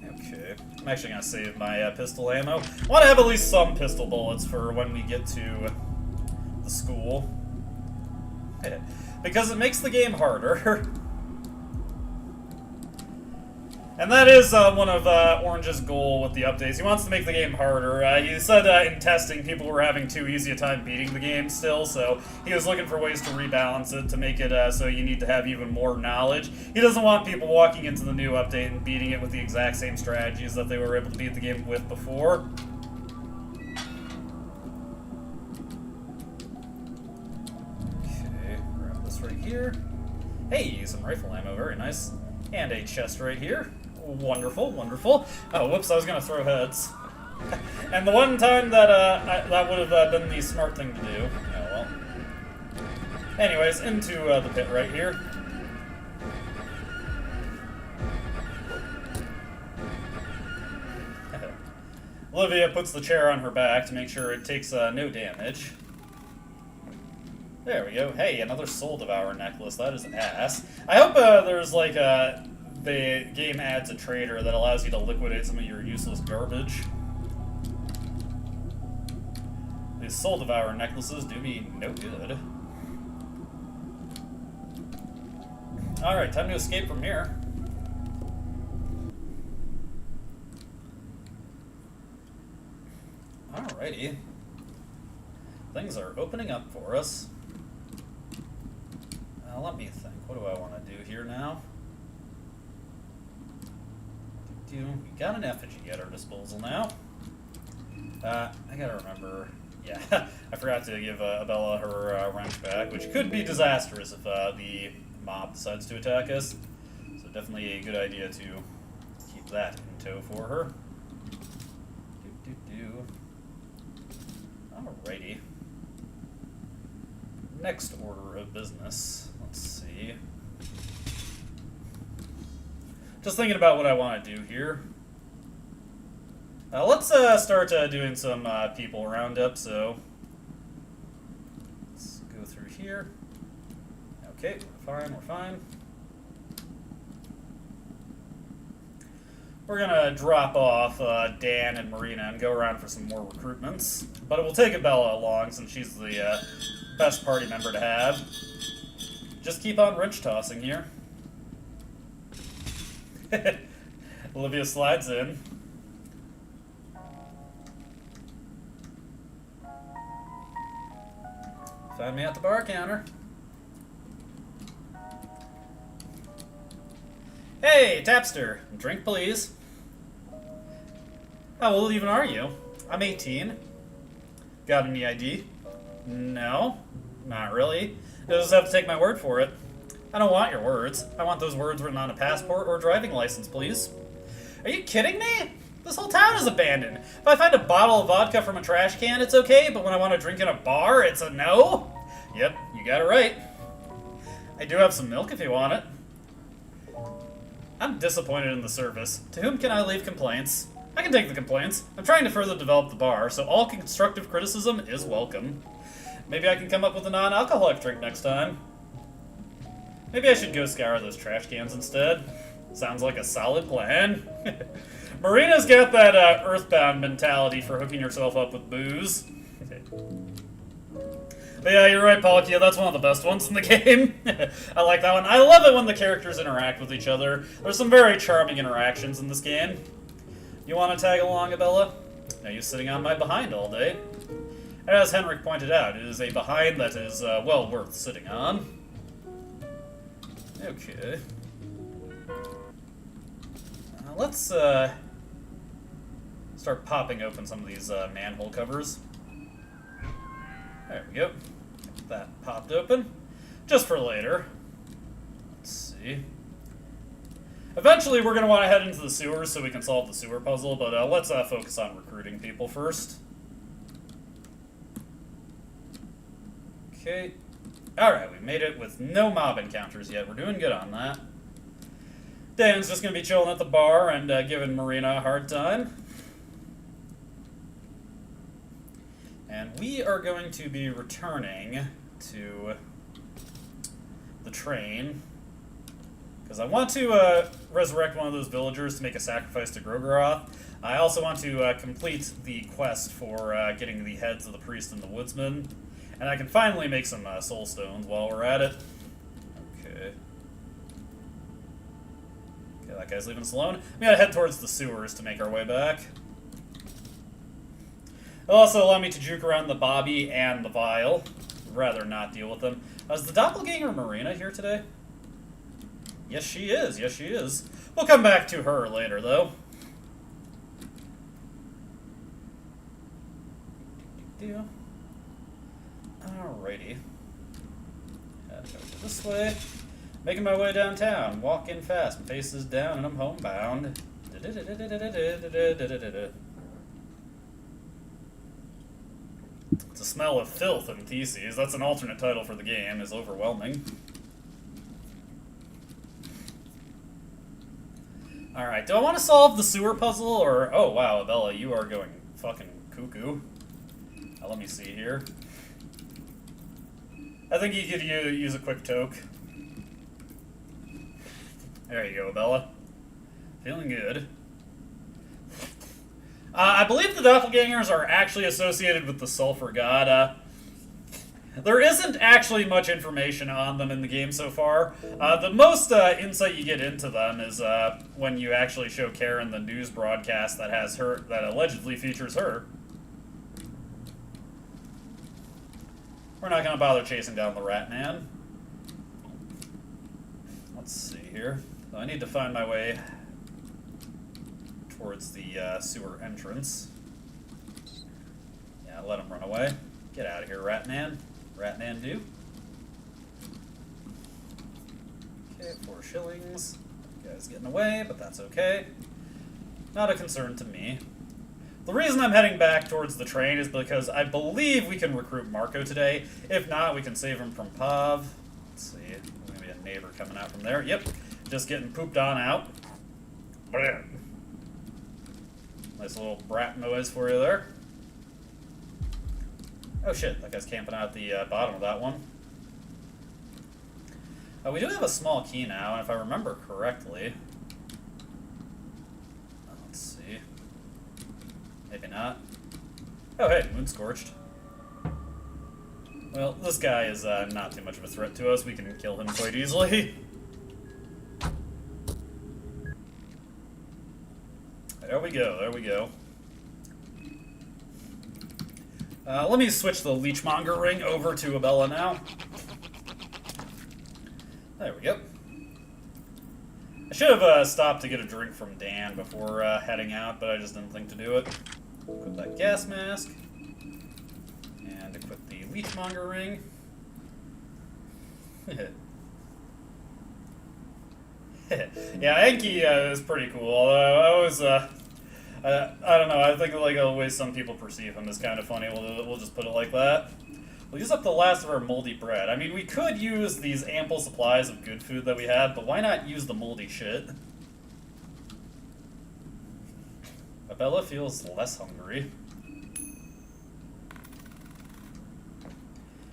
Okay, I'm actually going to save my pistol ammo. I want to have at least some pistol bullets for when we get to the school. Because it makes the game harder. And that is one of Orange's goal with the updates. He wants to make the game harder. He said in testing people were having too easy a time beating the game still, so he was looking for ways to rebalance it to make it so you need to have even more knowledge. He doesn't want people walking into the new update and beating it with the exact same strategies that they were able to beat the game with before. Okay, grab this right here. Hey, some rifle ammo, very nice. And a chest right here. Wonderful, wonderful. Oh, whoops, I was going to throw heads. And the one time that that would have been the smart thing to do. Oh well. Anyways, into the pit right here. Olivia puts the chair on her back to make sure it takes no damage. There we go. Hey, another Soul Devourer necklace. That is ass. I hope there's like the game adds a trader that allows you to liquidate some of your useless garbage. These Soul Devourer necklaces do me no good. Alright, time to escape from here. Alrighty. Things are opening up for us. Let me think. What do I want to do here now? We got an effigy at our disposal now. I gotta remember. Yeah, I forgot to give Abella her wrench back, which could be disastrous if the mob decides to attack us. So definitely a good idea to keep that in tow for her. Alrighty. Next order of business. Let's see. Just thinking about what I want to do here. Let's start doing some people roundup. So let's go through here. Okay, we're fine. We're gonna drop off Dan and Marina and go around for some more recruitments. But it will take Abella along since she's the best party member to have. Just keep on wrench tossing here. Olivia slides in. Find me at the bar counter. Hey, Tapster, drink please. How old even are you? I'm 18. Got any ID? No, not really. You'll just have to take my word for it. I don't want your words. I want those words written on a passport or driving license, please. Are you kidding me? This whole town is abandoned. If I find a bottle of vodka from a trash can, it's okay, but when I want to drink in a bar, it's a no? Yep, you got it right. I do have some milk if you want it. I'm disappointed in the service. To whom can I leave complaints? I can take the complaints. I'm trying to further develop the bar, so all constructive criticism is welcome. Maybe I can come up with a non-alcoholic drink next time. Maybe I should go scour those trash cans instead. Sounds like a solid plan. Marina's got that Earthbound mentality for hooking yourself up with booze. But yeah, you're right, Palkia, that's one of the best ones in the game. I like that one. I love it when the characters interact with each other. There's some very charming interactions in this game. You want to tag along, Abella? Now you're sitting on my behind all day. And as Henrik pointed out, it is a behind that is well worth sitting on. Okay. Let's start popping open some of these manhole covers. There we go. Get that popped open. Just for later. Let's see. Eventually we're going to want to head into the sewers so we can solve the sewer puzzle, but let's focus on recruiting people first. Okay. Alright, we made it with no mob encounters yet. We're doing good on that. Dan's just going to be chilling at the bar and giving Marina a hard time. And we are going to be returning to the train. Because I want to resurrect one of those villagers to make a sacrifice to Grogaroth. I also want to complete the quest for getting the heads of the priest and the woodsman. And I can finally make some soul stones while we're at it. Okay. Okay, that guy's leaving us alone. We gotta head towards the sewers to make our way back. It'll also allow me to juke around the Bobby and the Vial. I'd rather not deal with them. Is the doppelganger Marina here today? Yes, she is. Yes, she is. We'll come back to her later, though. Alrighty. Head over this way. Making my way downtown. Walking fast. My face is down and I'm homebound. It's a smell of filth and feces. That's an alternate title for the game, is overwhelming. Alright, do I want to solve the sewer puzzle, or... Oh, wow, Abella, you are going fucking cuckoo. Let me see here. I think you could use a quick toke. There you go, Abella. Feeling good. I believe the doppelgangers are actually associated with the sulfur god. There isn't actually much information on them in the game so far. The most insight you get into them is when you actually show Karen the news broadcast that has her, that allegedly features her. We're not going to bother chasing down the rat man. Let's see here. So I need to find my way towards the sewer entrance. Yeah, let him run away. Get out of here, rat man. Rat man do. Okay, 4 shillings. Guy's getting away, but that's okay. Not a concern to me. The reason I'm heading back towards the train is because I believe we can recruit Marco today. If not, we can save him from Pav. Let's see. There's going to be a neighbor coming out from there. Yep. Just getting pooped on out. Nice little brat noise for you there. Oh shit, that guy's camping out the bottom of that one. We do have a small key now, and if I remember correctly... Let's see. Maybe not. Oh hey, Moon Scorched. Well, this guy is not too much of a threat to us. We can kill him quite easily. There we go, there we go. Let me switch the Leechmonger ring over to Abella now. There we go. I should have stopped to get a drink from Dan before heading out, but I just didn't think to do it. Equip that gas mask. And equip the Leechmonger ring. Yeah, Enki is pretty cool, although I always... I don't know, I think like the way some people perceive him is kind of funny. We'll just put it like that. We'll use up the last of our moldy bread. I mean, we could use these ample supplies of good food that we have, but why not use the moldy shit? Abella feels less hungry.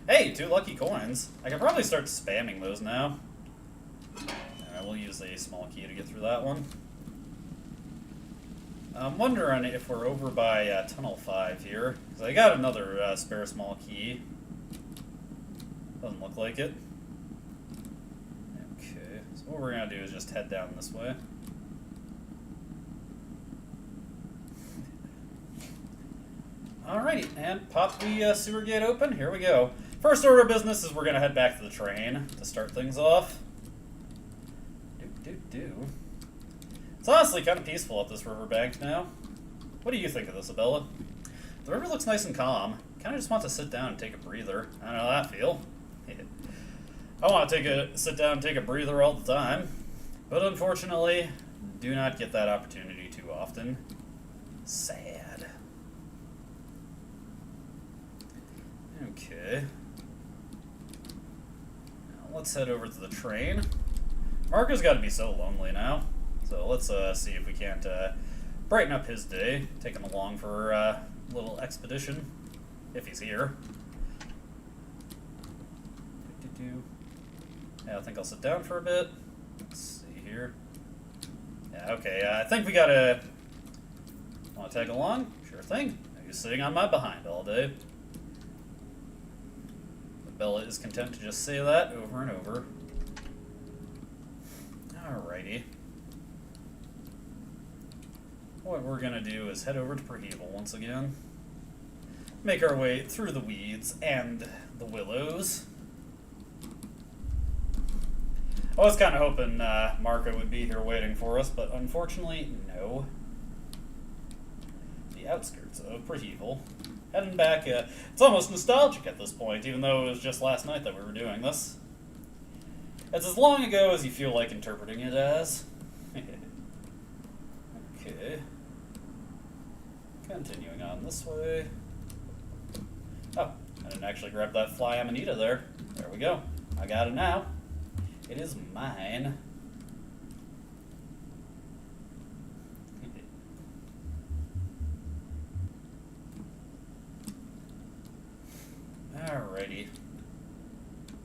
Hey, 2 lucky coins. I can probably start spamming those now. Alright, we'll use a small key to get through that one. I'm wondering if we're over by Tunnel 5 here, because I got another spare small key. Doesn't look like it. Okay, so what we're going to do is just head down this way. Alrighty, and pop the sewer gate open. Here we go. First order of business is we're going to head back to the train to start things off. It's honestly kind of peaceful at this riverbank now. What do you think of this, Abella? The river looks nice and calm. Kind of just want to sit down and take a breather. I don't know how that feel. I want to sit down and take a breather all the time. But unfortunately, do not get that opportunity too often. Sad. Okay. Now let's head over to the train. Marco's got to be so lonely now. So let's see if we can't brighten up his day. Take him along for a little expedition, if he's here. Yeah, I think I'll sit down for a bit. Let's see here. Yeah, okay, I think we gotta... Want to tag along? Sure thing. He's sitting on my behind all day. But Bella is content to just say that over and over. Alrighty. What we're going to do is head over to Perheval once again. Make our way through the weeds and the willows. I was kind of hoping Marco would be here waiting for us, but unfortunately, no. The outskirts of Perheval. Heading back, it's almost nostalgic at this point, even though it was just last night that we were doing this. It's as long ago as you feel like interpreting it as. Okay. Continuing on this way. Oh, I didn't actually grab that fly amanita there. There we go. I got it now. It is mine. Alrighty.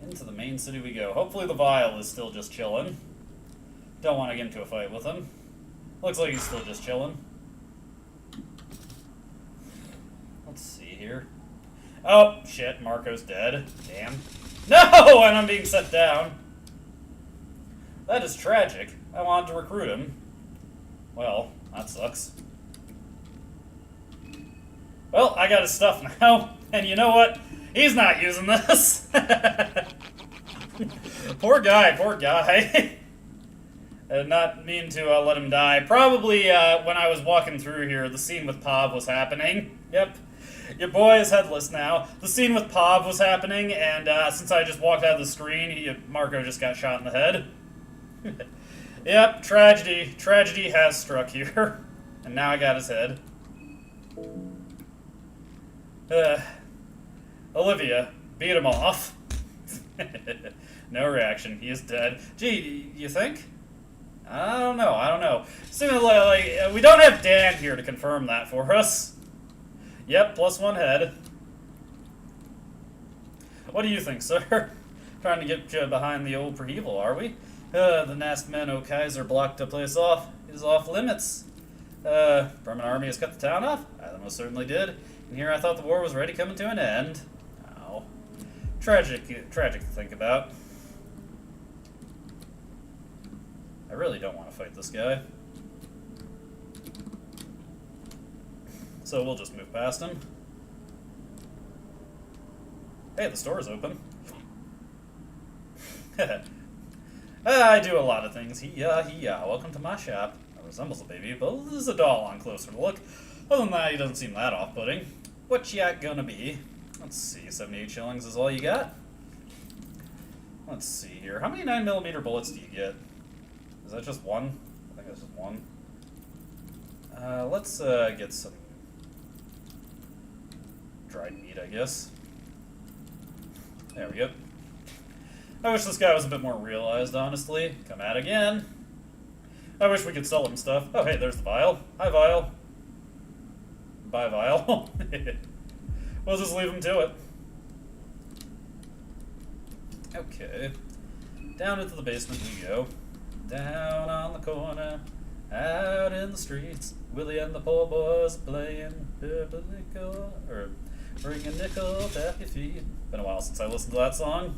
Into the main city we go. Hopefully the vial is still just chilling. Don't want to get into a fight with him. Looks like he's still just chilling. Let's see here. Oh, shit, Marco's dead. Damn. No! And I'm being set down. That is tragic. I wanted to recruit him. Well, that sucks. Well, I got his stuff now. And you know what? He's not using this. Poor guy, poor guy. Not mean to let him die. Probably when I was walking through here, the scene with Pav was happening. Yep. Your boy is headless now. The scene with Pav was happening, and since I just walked out of the screen, Marco just got shot in the head. Yep, tragedy. Tragedy has struck here. And now I got his head. Olivia, beat him off. No reaction. He is dead. Gee, you think? I don't know. Seems like we don't have Dan here to confirm that for us. Yep, +1 head. What do you think, sir? Trying to get you behind the old Preheval, are we? The Nast men, O Kaiser, blocked the place off. It is off limits. Bremen army has cut the town off? They most certainly did. And here I thought the war was already coming to an end. Oh. Tragic to think about. I really don't want to fight this guy. So we'll just move past him. Hey, the store is open. I do a lot of things. Welcome to my shop. That resembles a baby, but this is a doll on closer look. Other than that, he doesn't seem that off-putting. What you gonna be? Let's see, 78 shillings is all you got? Let's see here. How many 9mm bullets do you get? Is that just one? I think that's just one. Let's get some dried meat, I guess. There we go. I wish this guy was a bit more realized, honestly. Come at again. I wish we could sell him stuff. Oh, hey, there's the vial. Hi, vial. Bye, vial. We'll just leave him to it. Okay. Down into the basement we go. Down on the corner, out in the streets, Willie and the poor boys playing purple nickel, or bring a nickel tap your feet. Been a while since I listened to that song.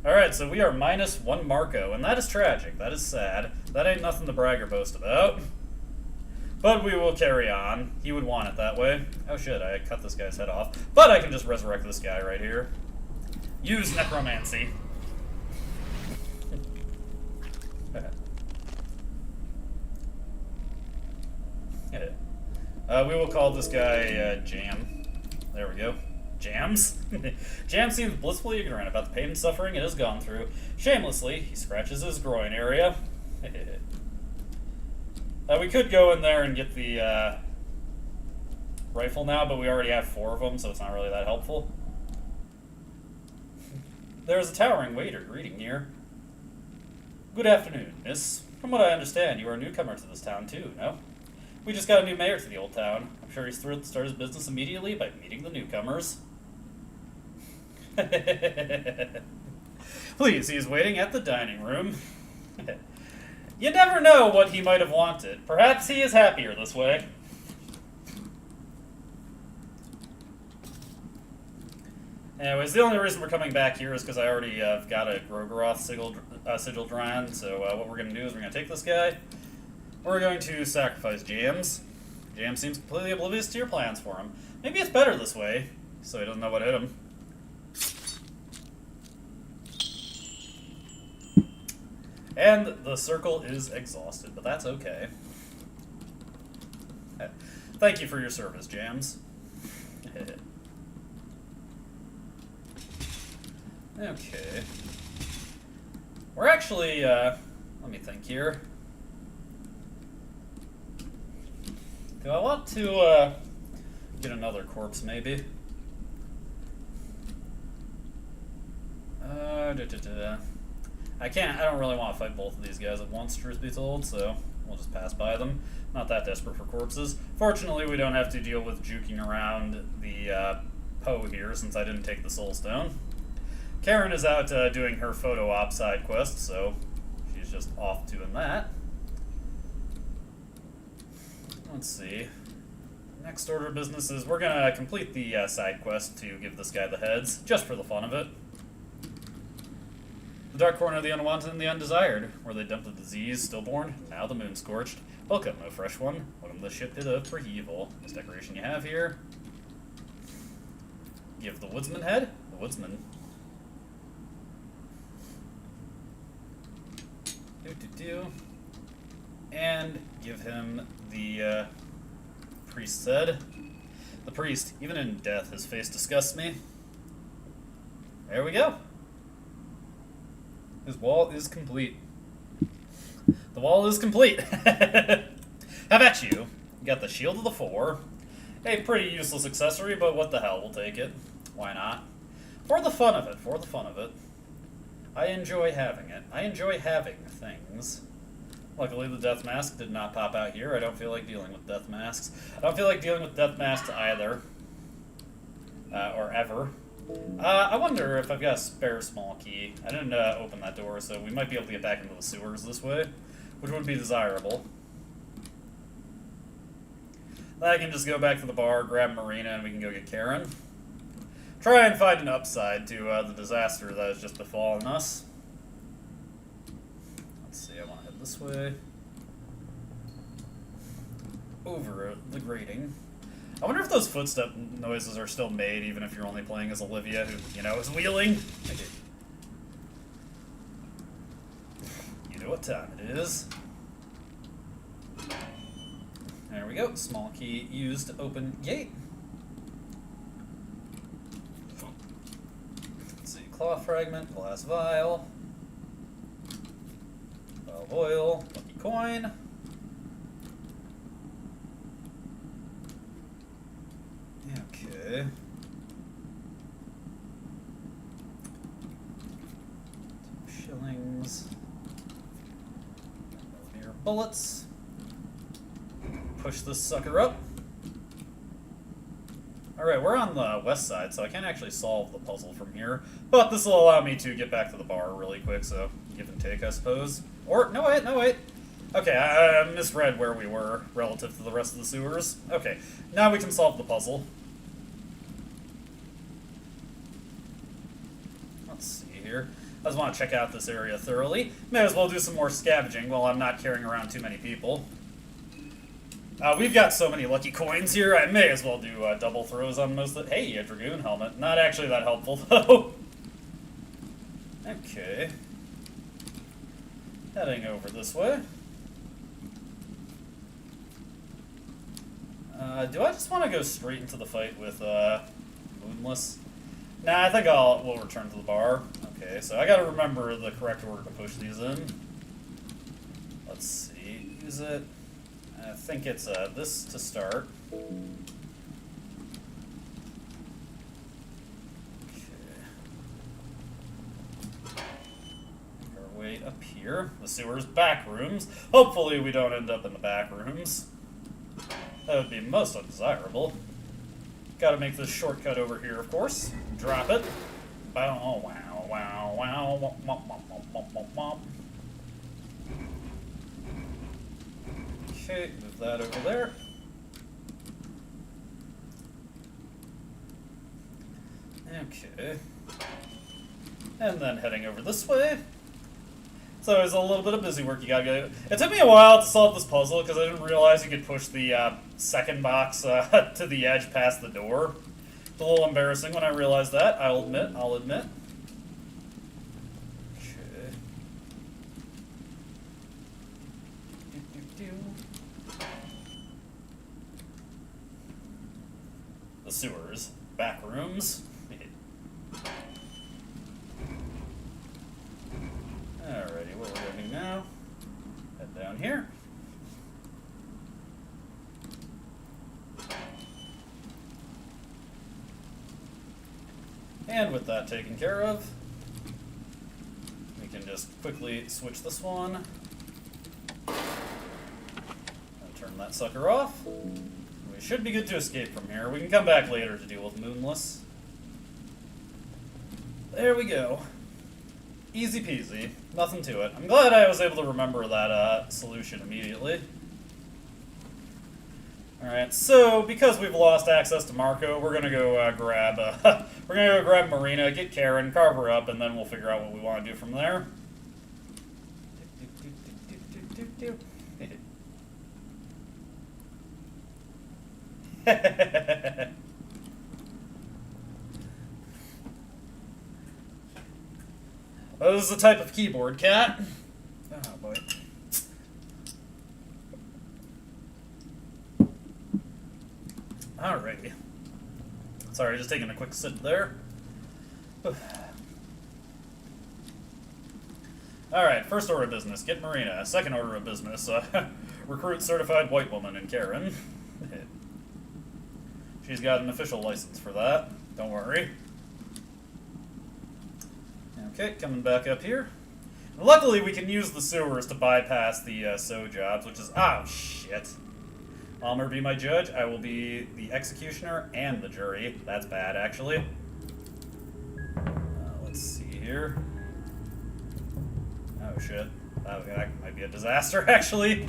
Alright, so we are -1 Marco, and that is tragic. That is sad. That ain't nothing to brag or boast about. But we will carry on. He would want it that way. Oh shit, I cut this guy's head off. But I can just resurrect this guy right here. Use necromancy. We will call this guy Jam. There we go. Jams? Jam seems blissfully ignorant about the pain and suffering it has gone through. Shamelessly, he scratches his groin area. We could go in there and get the rifle now, but we already have 4 of them, so it's not really that helpful. There's a towering waiter greeting here. Good afternoon, miss. From what I understand, you are a newcomer to this town too, no? We just got a new mayor to the old town. I'm sure he's thrilled to start his business immediately by meeting the newcomers. Please, he is waiting at the dining room. You never know what he might have wanted. Perhaps he is happier this way. Anyways, the only reason we're coming back here is because I already got a Grogeroth sigil drawn, so what we're going to do is we're going to take this guy. We're going to sacrifice James. James seems completely oblivious to your plans for him. Maybe it's better this way, so he doesn't know what hit him. And the circle is exhausted, but that's okay. Thank you for your service, James. Okay. We're actually, let me think here. Do I want to Get another corpse, maybe. I don't really want to fight both of these guys at once, truth be told, so we'll just pass by them. Not that desperate for corpses. Fortunately, we don't have to deal with juking around the Poe here, since I didn't take the Soul Stone. Karen is out doing her photo op side quest, so she's just off doing that. Let's see. Next order of business is we're going to complete the side quest to give this guy the heads, just for the fun of it. The dark corner of the unwanted and the undesired, where they dumped the disease, stillborn, now the moon scorched. Welcome, no fresh one. Welcome to the ship pit of Preheval. This decoration you have here. Give the woodsman head, the woodsman. And give him the priest's head. The priest, even in death, his face disgusts me. There we go. His wall is complete. The wall is complete. How about you? You got the Shield of the Four. A pretty useless accessory, but what the hell, we'll take it. Why not? For the fun of it, for the fun of it. I enjoy having it. I enjoy having things. Luckily, the death mask did not pop out here. I don't feel like dealing with death masks. I don't feel like dealing with death masks either. Or ever. I wonder if I've got a spare small key. I didn't open that door, so we might be able to get back into the sewers this way, which would be desirable. Then I can just go back to the bar, grab Marina, and we can go get Karen. Try and find an upside to the disaster that has just befallen us. Let's see, I want to head this way. Over the grating. I wonder if those footstep noises are still made, even if you're only playing as Olivia, who, you know, is wheeling. Okay. You know what time it is. There we go. Small key used to open gate. Let's see. Claw fragment, glass vial, vial of oil, lucky coin. Okay. Shillings. Mere bullets. Push this sucker up. Alright, we're on the west side, so I can't actually solve the puzzle from here. But this will allow me to get back to the bar really quick, so give and take, I suppose. Or, no wait. Okay, I misread where we were relative to the rest of the sewers. Okay, now we can solve the puzzle. Let's see here. I just want to check out this area thoroughly. May as well do some more scavenging while I'm not carrying around too many people. We've got so many lucky coins here, I may as well do double throws on most of it. Hey, a Dragoon helmet. Not actually that helpful, though. Okay. Heading over this way. Do I just want to go straight into the fight with Moonless? Nah, I think we'll return to the bar. Okay, so I gotta remember the correct order to push these in. Let's see. Use it. I think it's this to start. Okay. Make our way up here. The sewer's back rooms. Hopefully we don't end up in the back rooms. That would be most undesirable. Gotta make this shortcut over here, of course. Drop it. Bow, wow, wow, wow, womp, womp, womp, womp, womp, womp. Okay, move that over there. Okay. And then heading over this way. So there's a little bit of busy work you gotta do. It took me a while to solve this puzzle because I didn't realize you could push the second box to the edge past the door. It's a little embarrassing when I realized that, I'll admit. Okay. The sewers. Back rooms. Alrighty, what we're gonna do now, head down here. And with that taken care of, we can just quickly switch this one. And turn that sucker off. We should be good to escape from here. We can come back later to deal with Moonless. There we go. Easy peasy. Nothing to it. I'm glad I was able to remember that solution immediately. Alright, so because we've lost access to Marco, we're gonna go grab Marina, get Karen, carve her up, and then we'll figure out what we want to do from there. Oh, this is a type of keyboard, cat. Oh boy. Alrighty. Sorry, just taking a quick sip there. Alright, first order of business, get Marina. Second order of business, recruit certified white woman in Karen. She's got an official license for that. Don't worry. Okay, coming back up here. Luckily, we can use the sewers to bypass the so jobs, which is... Oh, shit. Almer be my judge. I will be the executioner and the jury. That's bad, actually. Let's see here. Oh, shit. That might be a disaster, actually.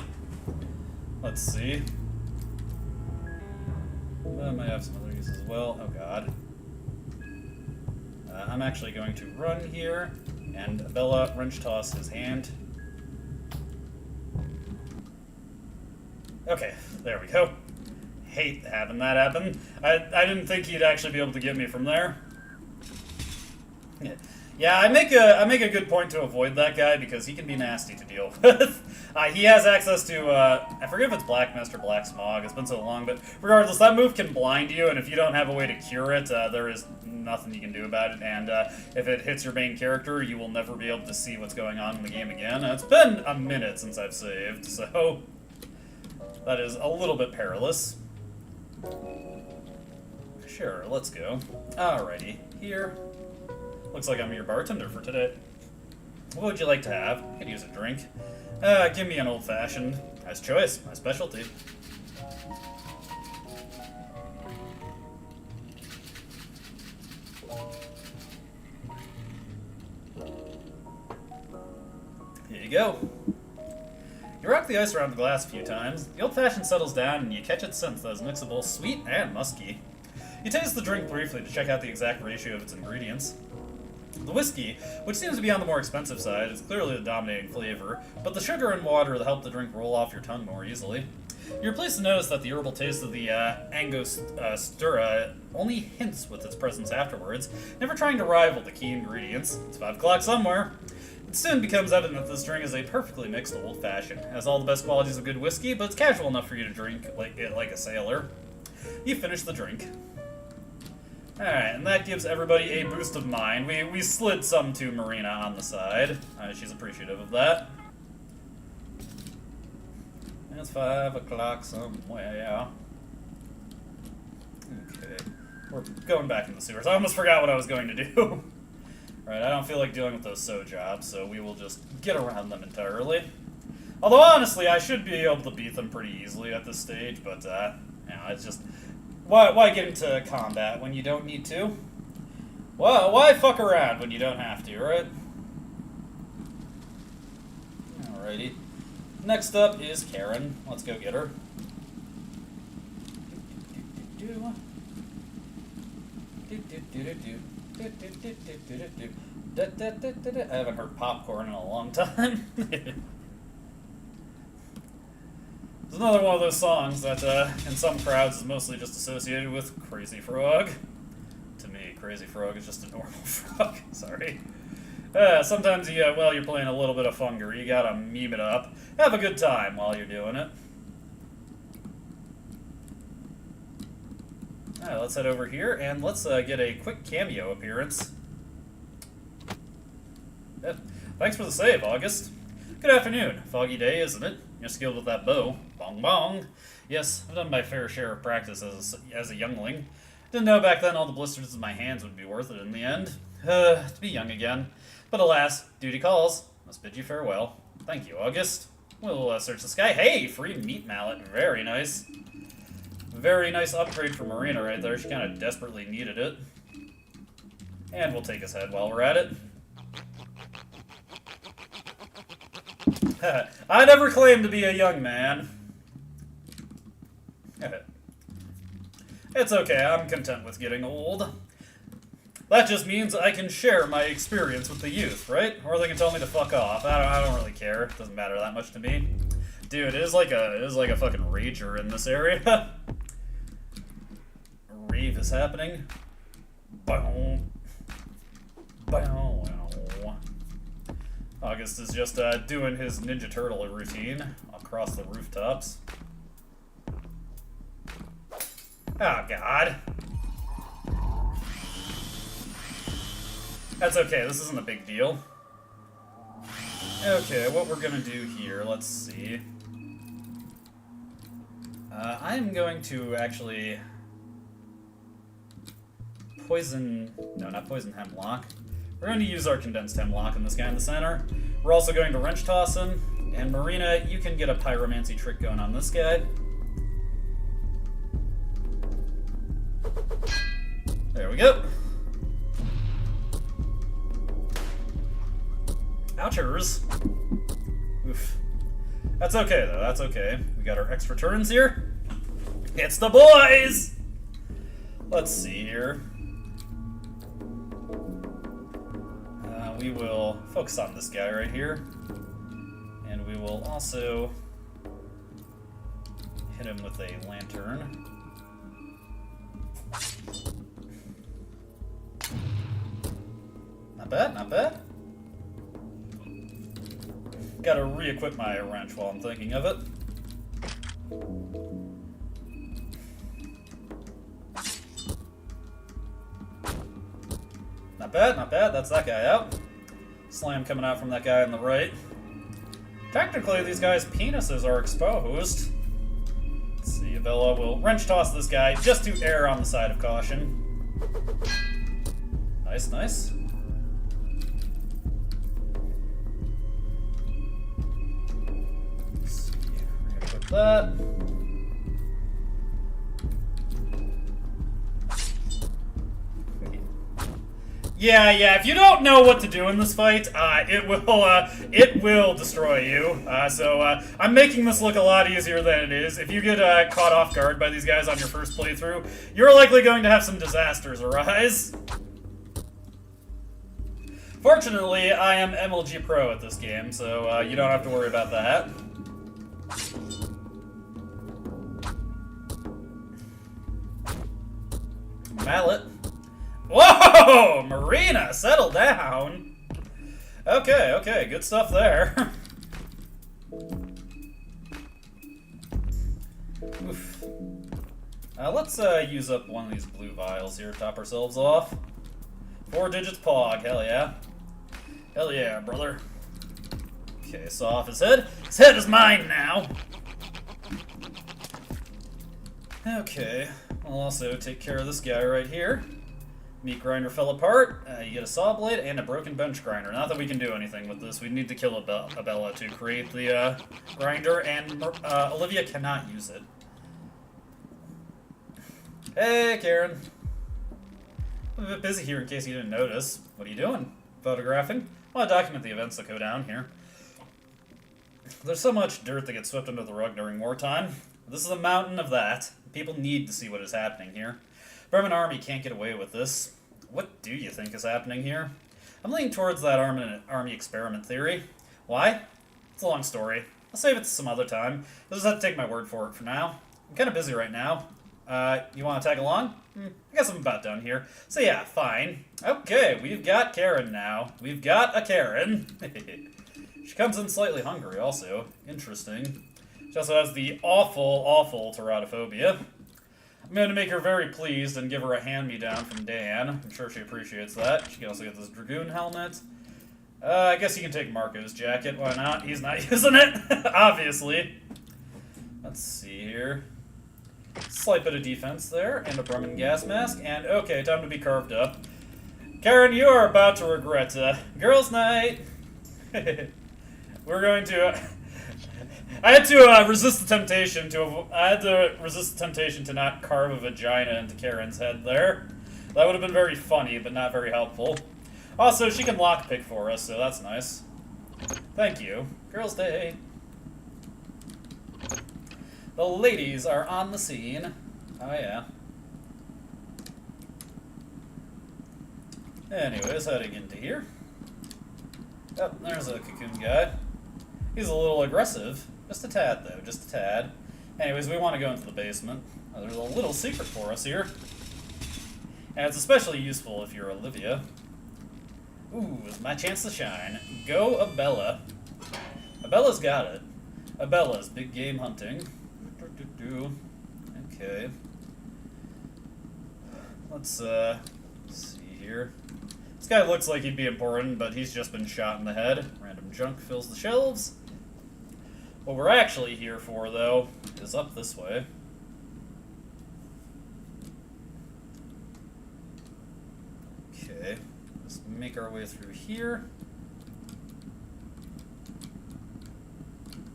Let's see. I might have some other uses as well. Oh, God. I'm actually going to run here, and Bella wrench toss his hand. Okay, there we go. Hate having that happen. I didn't think he'd actually be able to get me from there. Yeah, I make a good point to avoid that guy because he can be nasty to deal with. He has access to, I forget if it's Black Mist or Black Smog, it's been so long, but regardless, that move can blind you, and if you don't have a way to cure it, there is nothing you can do about it, and if it hits your main character, you will never be able to see what's going on in the game again. It's been a minute since I've saved, so that is a little bit perilous. Sure, let's go. Alrighty, here. Looks like I'm your bartender for today. What would you like to have? Could use a drink. Give me an old-fashioned. Nice choice. My specialty. Here you go. You rock the ice around the glass a few times. The old-fashioned settles down, and you catch its scent that is mixable, sweet and musky. You taste the drink briefly to check out the exact ratio of its ingredients. The whiskey, which seems to be on the more expensive side, is clearly the dominating flavor, but the sugar and water help the drink roll off your tongue more easily. You're pleased to notice that the herbal taste of the Angostura only hints with its presence afterwards, never trying to rival the key ingredients. It's 5 o'clock somewhere. It soon becomes evident that this drink is a perfectly mixed old-fashioned. It has all the best qualities of good whiskey, but it's casual enough for you to drink like a sailor. You finish the drink. Alright, and that gives everybody a boost of mind. We slid some to Marina on the side. She's appreciative of that. It's 5 o'clock somewhere. Okay. We're going back in the sewers. I almost forgot what I was going to do. Right, I don't feel like dealing with those so jobs, so we will just get around them entirely. Although, honestly, I should be able to beat them pretty easily at this stage, but, you know, it's just... Why get into combat when you don't need to? Well, why fuck around when you don't have to, right? Alrighty. Next up is Karen. Let's go get her. I haven't heard popcorn in a long time. It's another one of those songs that, in some crowds, is mostly just associated with Crazy Frog. To me, Crazy Frog is just a normal frog. Sorry. Sometimes, while you're playing a little bit of funger, you gotta meme it up. Have a good time while you're doing it. Alright, let's head over here, and let's get a quick cameo appearance. Yeah. Thanks for the save, August. Good afternoon. Foggy day, isn't it? You're skilled with that bow. Bong bong. Yes, I've done my fair share of practice as a youngling. Didn't know back then all the blisters in my hands would be worth it in the end. To be young again. But alas, duty calls. Must bid you farewell. Thank you, August. We'll search the sky. Hey, free meat mallet. Very nice. Very nice upgrade for Marina right there. She kind of desperately needed it. And we'll take his head while we're at it. I never claimed to be a young man. It's okay, I'm content with getting old. That just means I can share my experience with the youth, right? Or they can tell me to fuck off. I don't really care. It doesn't matter that much to me. Dude, it is like a fucking rager in this area. A rave is happening. Boom. Boom. August is just doing his Ninja Turtle routine across the rooftops. Oh, God. That's okay, this isn't a big deal. Okay, what we're gonna do here, let's see. I'm going to actually poison... No, not poison Hemlock. We're going to use our condensed Hemlock on this guy in the center. We're also going to wrench toss him. And Marina, you can get a pyromancy trick going on this guy. There we go. Ouchers. Oof. That's okay, though. That's okay. We got our extra turns here. It's the boys! Let's see here. We will focus on this guy right here. And we will also hit him with a lantern. Not bad, not bad. Gotta re-equip my wrench while I'm thinking of it. Not bad, not bad. That's that guy out. Slam coming out from that guy on the right. Technically, these guys' penises are exposed. Let's see, Abella will wrench toss this guy just to err on the side of caution. Nice, nice. Let's see, re-equip that. Yeah, if you don't know what to do in this fight, it will destroy you. I'm making this look a lot easier than it is. If you get caught off guard by these guys on your first playthrough, you're likely going to have some disasters arise. Fortunately, I am MLG Pro at this game, so you don't have to worry about that. Mallet. Whoa! Marina, settle down! Okay, good stuff there. Oof. Let's use up one of these blue vials here, top ourselves off. 4 digits pog, hell yeah. Hell yeah, brother. Okay, saw off his head. His head is mine now! Okay, I'll also take care of this guy right here. Meat grinder fell apart. You get a saw blade and a broken bench grinder. Not that we can do anything with this. We need to kill Abella to create the grinder, and Olivia cannot use it. Hey, Karen. I'm a bit busy here in case you didn't notice. What are you doing? Photographing? I want to document the events that go down here. There's so much dirt that gets swept under the rug during wartime. This is a mountain of that. People need to see what is happening here. Berman Army can't get away with this. What do you think is happening here? I'm leaning towards that army experiment theory. Why? It's a long story. I'll save it to some other time. You'll just have to take my word for it for now. I'm kind of busy right now. You want to tag along? I guess I'm about done here. So yeah, fine. Okay, we've got Karen now. We've got a Karen. She comes in slightly hungry also. Interesting. She also has the awful teratophobia. I'm going to make her very pleased and give her a hand-me-down from Dan. I'm sure she appreciates that. She can also get this Dragoon helmet. I guess you can take Marco's jacket. Why not? He's not using it, obviously. Let's see here. Slight bit of defense there, and a Bremen gas mask, and okay, time to be carved up. Karen, you are about to regret girls' night. We're going to. I had to resist the temptation to not carve a vagina into Karen's head there. That would have been very funny, but not very helpful. Also, she can lockpick for us, so that's nice. Thank you. Girls' Day. The ladies are on the scene. Oh, yeah. Anyways, heading into here. Oh, there's a cocoon guy. He's a little aggressive. Just a tad, though. Just a tad. Anyways, we want to go into the basement. There's a little secret for us here. And it's especially useful if you're Olivia. Ooh, it's my chance to shine. Go Abella. Abella's got it. Abella's big game hunting. Okay. Let's see here. This guy looks like he'd be important, but he's just been shot in the head. Random junk fills the shelves. What we're actually here for, though, is up this way. Okay. Let's make our way through here.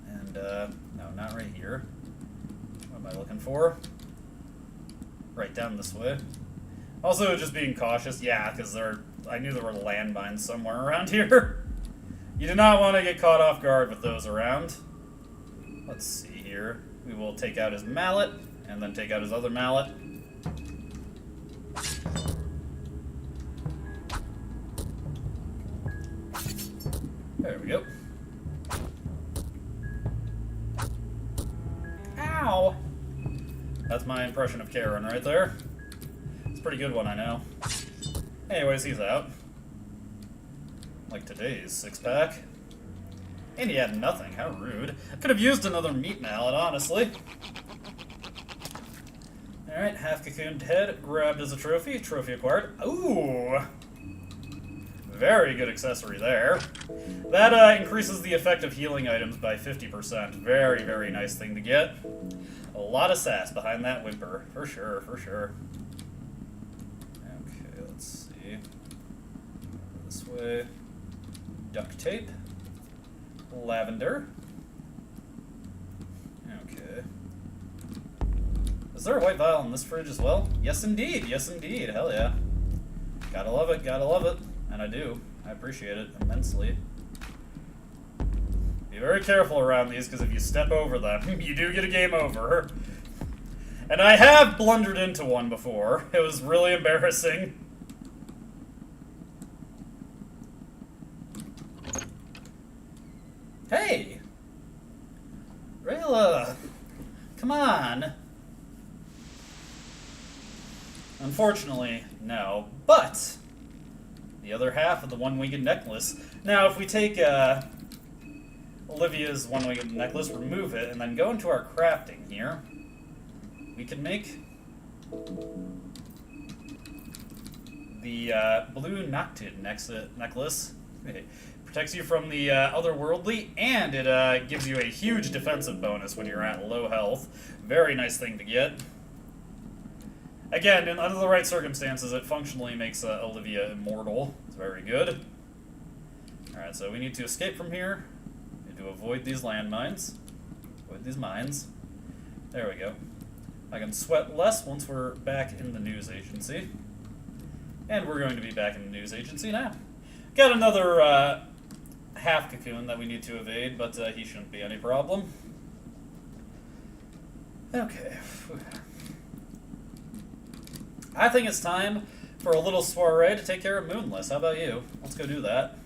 And, no, not right here. What am I looking for? Right down this way. Also, just being cautious. Yeah, because I knew there were landmines somewhere around here. You do not want to get caught off guard with those around. Let's see here. We will take out his mallet, and then take out his other mallet. There we go. Ow! That's my impression of Karen right there. It's a pretty good one, I know. Anyways, he's out. Like today's six-pack. And he had nothing. How rude. I could have used another meat mallet, honestly. Alright, half-cocooned head grabbed as a trophy. Trophy acquired. Ooh! Very good accessory there. That increases the effect of healing items by 50%. Very, very nice thing to get. A lot of sass behind that whimper. For sure, for sure. Okay, let's see. This way. Duct tape. Lavender. Okay. Is there a white vial in this fridge as well? Yes, indeed. Yes, indeed. Hell yeah. Gotta love it. Gotta love it. And I do. I appreciate it immensely. Be very careful around these, because if you step over them, you do get a game over. And I have blundered into one before. It was really embarrassing. Hey! Rayla! Come on! Unfortunately, no. But the other half of the one-winged necklace. Now, if we take Olivia's one-winged necklace, remove it, and then go into our crafting here, we can make the blue Noctid necklace. It protects you from the otherworldly, and it gives you a huge defensive bonus when you're at low health. Very nice thing to get. Again, under the right circumstances, it functionally makes Olivia immortal. It's very good. Alright, so we need to escape from here. We need to avoid these landmines. Avoid these mines. There we go. I can sweat less once we're back in the news agency. And we're going to be back in the news agency now. Got another half cocoon that we need to evade, but he shouldn't be any problem. Okay. I think it's time for a little soiree to take care of Moonless. How about you? Let's go do that.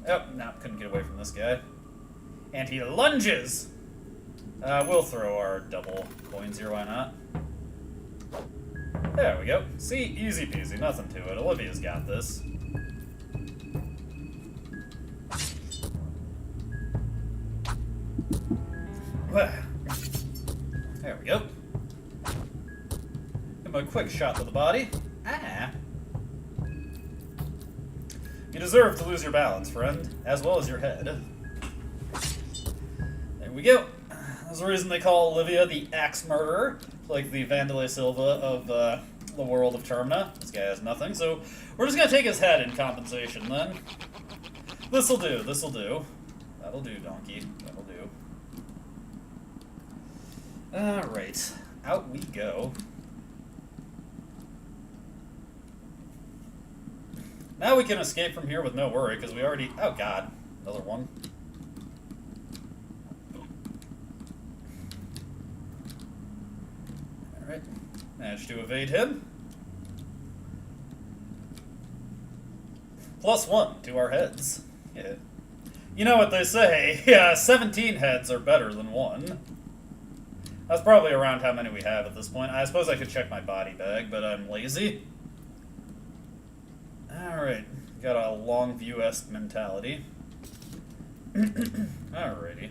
Oh, no, couldn't get away from this guy. And he lunges! We'll throw our double coins here, why not? There we go. See, easy peasy, nothing to it. Olivia's got this. There we go. Give him a quick shot to the body. Ah. You deserve to lose your balance, friend, as well as your head. There we go. There's a reason they call Olivia the Axe Murderer, like the Vandalay Silva of the world of Termina. This guy has nothing, so we're just gonna take his head in compensation then. This'll do, this'll do. That'll do, donkey. That'll do. Alright, out we go. Now we can escape from here with no worry, because we already... Oh god, another one. Alright, managed to evade him. +1 to our heads. Yeah. You know what they say, yeah, 17 heads are better than 1. That's probably around how many we have at this point. I suppose I could check my body bag, but I'm lazy. Alright, got a long view-esque mentality. Alrighty.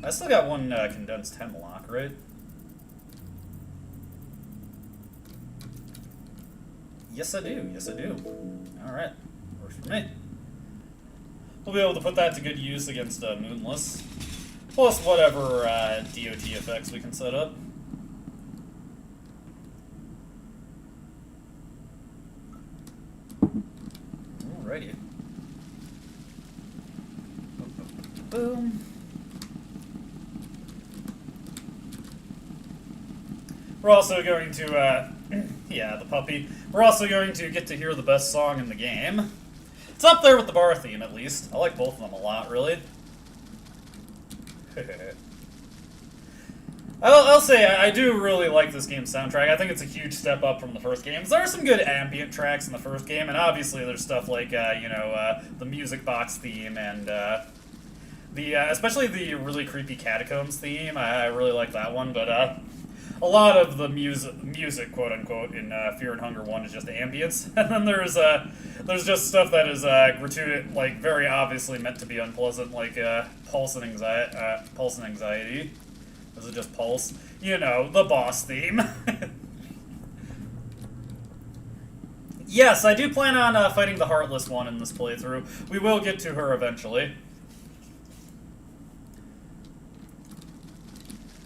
I still got one condensed hemlock, right? Yes, I do. Yes, I do. Alright. Works for me. We'll be able to put that to good use against Moonless. Plus whatever DOT effects we can set up. Alrighty. Boom. We're also going to, yeah, the puppy. We're also going to get to hear the best song in the game. It's up there with the bar theme, at least. I like both of them a lot, really. I'll say I do really like this game's soundtrack. I think it's a huge step up from the first games. There are some good ambient tracks in the first game, and obviously there's stuff like, the music box theme and especially the really creepy catacombs theme. I really like that one, but a lot of the music, quote unquote, in Fear and Hunger 1 is just ambience, and then there's just stuff that is gratuitous, like very obviously meant to be unpleasant, like pulse and anxiety. Is it just pulse? You know, the boss theme. Yes, I do plan on fighting the Heartless one in this playthrough. We will get to her eventually.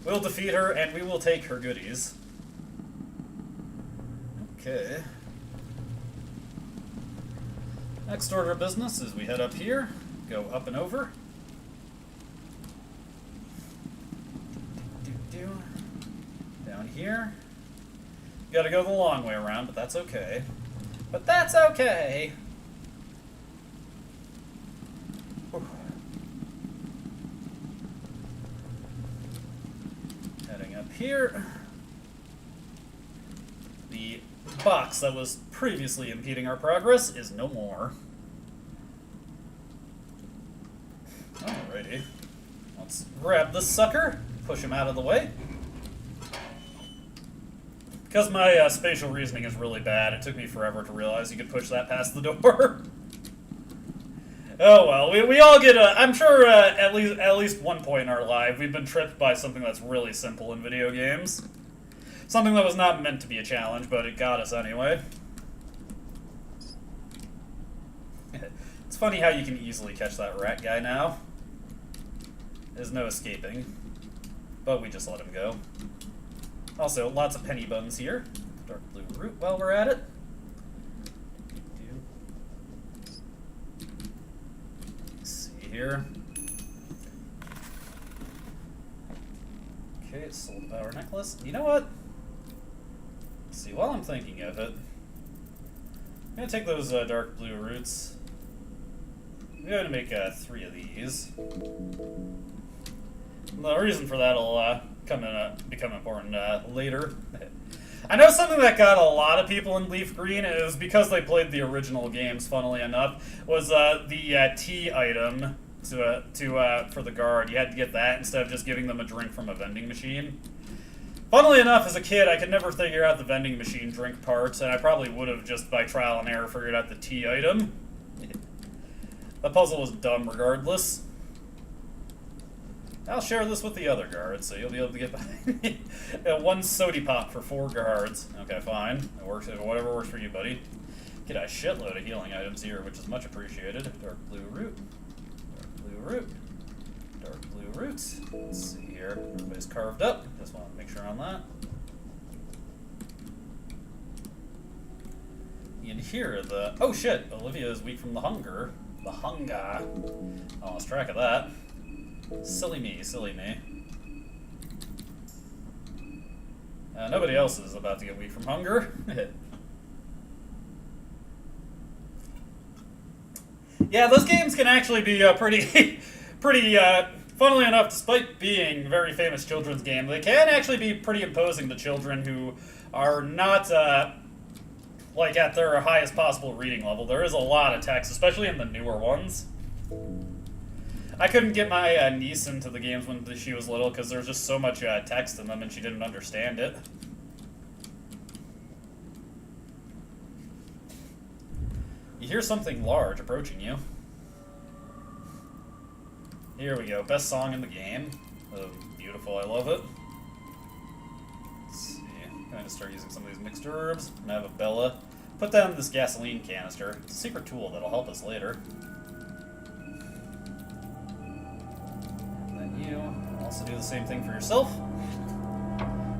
We'll defeat her, and we will take her goodies. Okay. Next order of business is we head up here, go up and over. Down here. Gotta go the long way around, but that's okay. But that's okay! Whew. Heading up here. The box that was previously impeding our progress is no more. Alrighty. Let's grab this sucker, push him out of the way. Because my spatial reasoning is really bad, it took me forever to realize you could push that past the door. Oh well, we all get I'm sure at least one point in our life we've been tripped by something that's really simple in video games. Something that was not meant to be a challenge, but it got us anyway. It's funny how you can easily catch that rat guy now. There's no escaping. But we just let him go. Also, lots of penny buns here. Dark blue root while we're at it. Let's see here. Okay, soul power necklace. You know what? Let's see, while I'm thinking of it, I'm gonna take those dark blue roots. I'm gonna make 3 of these. The reason for that will become important later. I know something that got a lot of people in Leaf Green, and it was because they played the original games, funnily enough, was the tea item for the guard. You had to get that instead of just giving them a drink from a vending machine. Funnily enough, as a kid, I could never figure out the vending machine drink parts, and I probably would have just by trial and error figured out the tea item. The puzzle was dumb regardless. I'll share this with the other guards, so you'll be able to get behind me. 1 sody pop for 4 guards. Okay, fine. That works. Whatever works for you, buddy. Get a shitload of healing items here, which is much appreciated. Dark blue root. Dark blue root. Dark blue roots. Let's see here. Everybody's carved up. Just want to make sure on that. And here, oh shit, Olivia is weak from the hunger. The hunger. I lost track of that. Silly me, silly me. Nobody else is about to get weak from hunger. Yeah, those games can actually be pretty, funnily enough, despite being very famous children's games, they can actually be pretty imposing to children who are not, like, at their highest possible reading level. There is a lot of text, especially in the newer ones. I couldn't get my niece into the games when she was little because there's just so much text in them and she didn't understand it. You hear something large approaching you. Here we go. Best song in the game. Oh, beautiful. I love it. Let's see. I'm going to start using some of these mixed herbs. I'm going to have a Bella. Put down this gasoline canister. It's a secret tool that'll help us later. And then you also do the same thing for yourself.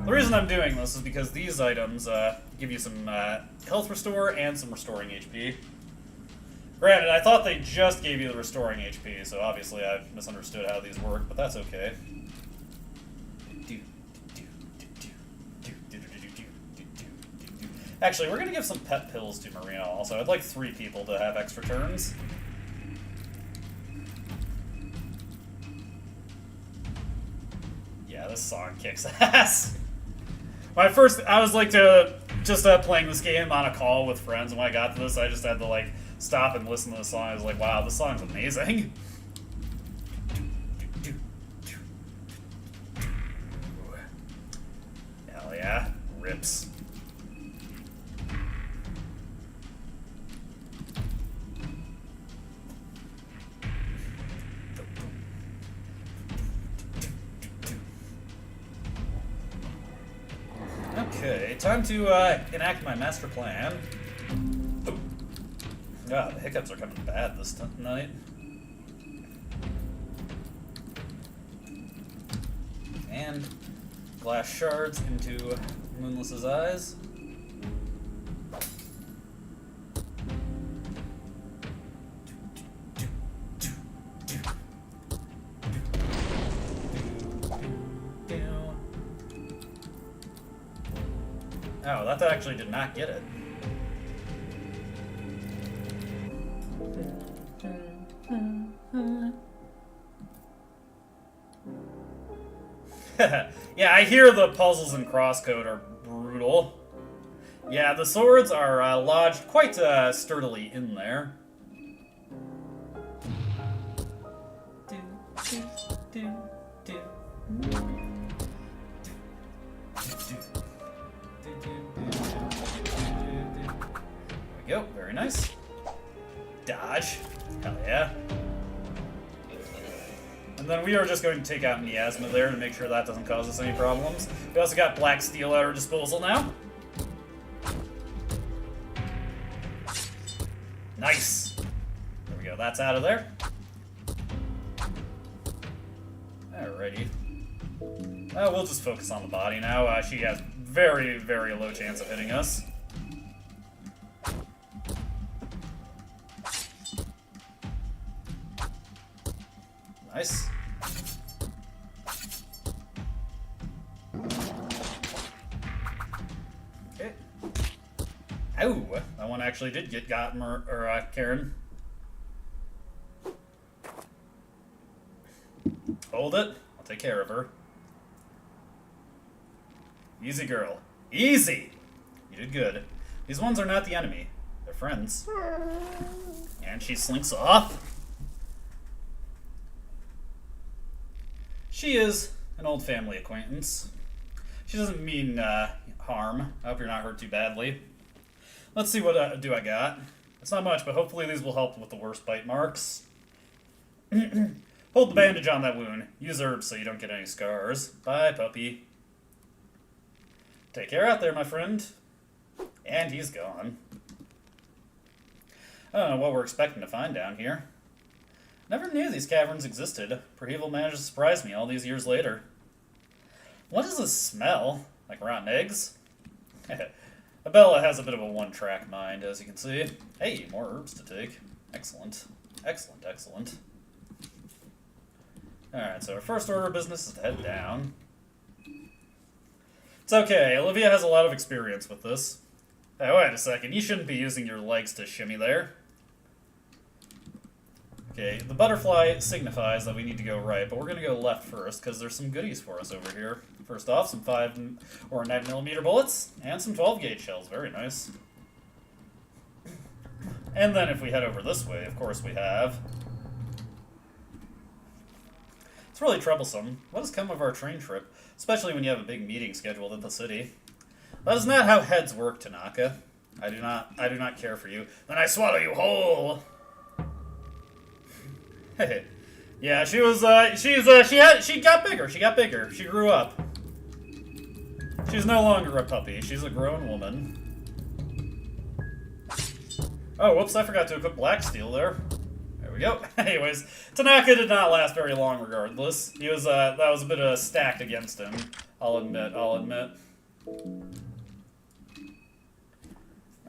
The reason I'm doing this is because these items give you some health restore and some restoring HP. Granted, I thought they just gave you the restoring HP, so obviously I misunderstood how these work, but that's okay. Actually, we're going to give some pet pills to Marina also. I'd like 3 people to have extra turns. Yeah, this song kicks ass. When I was like just playing this game on a call with friends, and when I got to this, I just had to like stop and listen to the song. I was like, wow, this song's amazing. Hell yeah, rips. Okay, time to enact my master plan. God, the hiccups are coming bad this night. And glass shards into Moonless's eyes. Oh, that actually did not get it. Yeah, I hear the puzzles in Crosscode are brutal. Yeah, the swords are lodged quite sturdily in there. There we go, very nice. Dodge. Hell yeah. And then we are just going to take out Miasma there to make sure that doesn't cause us any problems. We also got Black Steel at our disposal now. Nice. There we go, that's out of there. Alrighty. We'll just focus on the body now. She has very, very low chance of hitting us. Nice. Okay. Ow! That one actually did get Karen. Hold it. I'll take care of her. Easy, girl. Easy! You did good. These ones are not the enemy. They're friends. And she slinks off. She is an old family acquaintance. She doesn't mean harm. I hope you're not hurt too badly. Let's see what do I got. It's not much, but hopefully these will help with the worst bite marks. Hold the bandage on that wound. Use herbs so you don't get any scars. Bye, puppy. Take care out there, my friend. And he's gone. I don't know what we're expecting to find down here. Never knew these caverns existed. Perheval managed to surprise me all these years later. What is this smell? Like rotten eggs? Abella has a bit of a one-track mind, as you can see. Hey, more herbs to take. Excellent. Excellent, excellent. Alright, so our first order of business is to head down. It's okay, Olivia has a lot of experience with this. Hey, wait a second, you shouldn't be using your legs to shimmy there. Okay, the butterfly signifies that we need to go right, but we're going to go left first, because there's some goodies for us over here. First off, some 5 or 9mm bullets, and some 12-gauge shells. Very nice. And then if we head over this way, of course we have... It's really troublesome. What has come of our train trip? Especially when you have a big meeting scheduled in the city. That is not how heads work, Tanaka. I do not care for you. Then I swallow you whole! Yeah, she got bigger. She got bigger. She grew up. She's no longer a puppy. She's a grown woman. Oh, whoops, I forgot to equip Black Steel there. There we go. Anyways, Tanaka did not last very long regardless. He was, that was a bit stacked against him. I'll admit.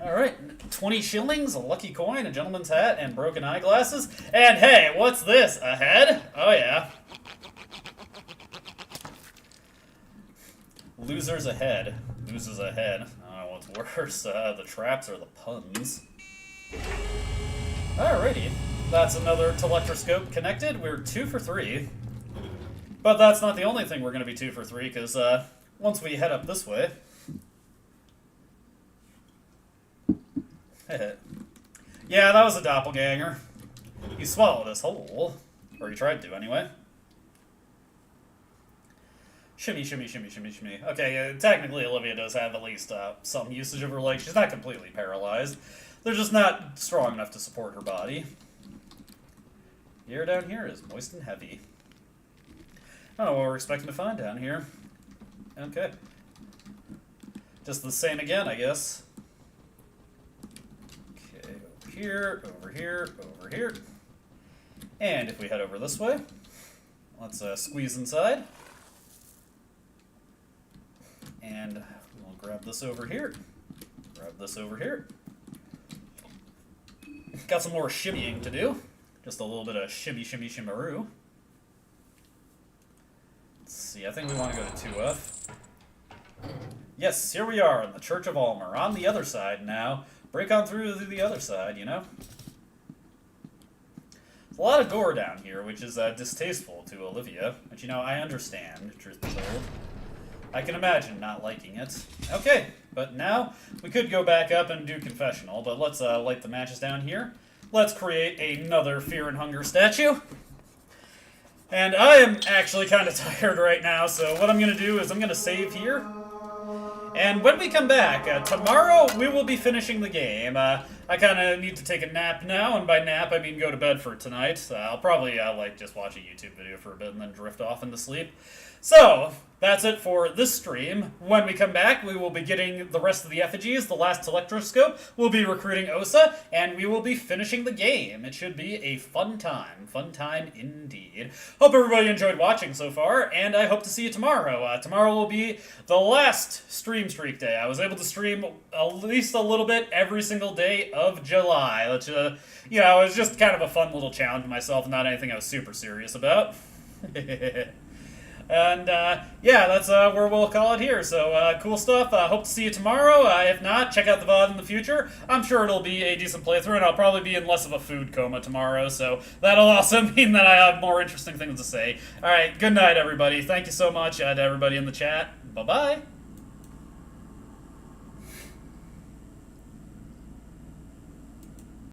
Alright, 20 shillings, a lucky coin, a gentleman's hat, and broken eyeglasses. And hey, what's this? A head? Oh yeah. Losers ahead. Loses ahead. I don't know what's worse, the traps or the puns. Alrighty. That's another telectroscope connected. We're 2 for 3. But that's not the only thing we're going to be 2 for 3, because once we head up this way... Yeah, that was a doppelganger. He swallowed us whole. Or he tried to, anyway. Shimmy, shimmy, shimmy, shimmy, shimmy. Okay, technically Olivia does have at least some usage of her legs. She's not completely paralyzed. They're just not strong enough to support her body. The air down here is moist and heavy. I don't know what we're expecting to find down here. Okay. Just the same again, I guess. Okay, over here, over here, over here. And if we head over this way, let's squeeze inside. And we'll grab this over here. Grab this over here. Got some more shimmying to do. Just a little bit of shimmy, shimmy, shimmaroo. Let's see, I think we want to go to 2F. Yes, here we are in the Church of Almer. On the other side now. Break on through to the other side, you know? There's a lot of gore down here, which is distasteful to Olivia. But, you know, I understand, truth be told. I can imagine not liking it. Okay, but now we could go back up and do confessional, but let's light the matches down here. Let's create another Fear and Hunger statue. And I am actually kind of tired right now, so what I'm going to do is I'm going to save here. And when we come back, tomorrow we will be finishing the game. I kind of need to take a nap now, and by nap I mean go to bed for tonight. I'll probably just watch a YouTube video for a bit and then drift off into sleep. So, that's it for this stream. When we come back, we will be getting the rest of the effigies, the last telectroscope, we'll be recruiting Osa, and we will be finishing the game. It should be a fun time indeed. Hope everybody enjoyed watching so far, and I hope to see you tomorrow. Tomorrow will be the last stream streak day. I was able to stream at least a little bit every single day of July, which, you know, it was just kind of a fun little challenge to myself, not anything I was super serious about. And, yeah, that's where we'll call it here. So, cool stuff. Hope to see you tomorrow. If not, check out the VOD in the future. I'm sure it'll be a decent playthrough, and I'll probably be in less of a food coma tomorrow, so that'll also mean that I have more interesting things to say. Alright, good night, everybody. Thank you so much to everybody in the chat. Bye-bye.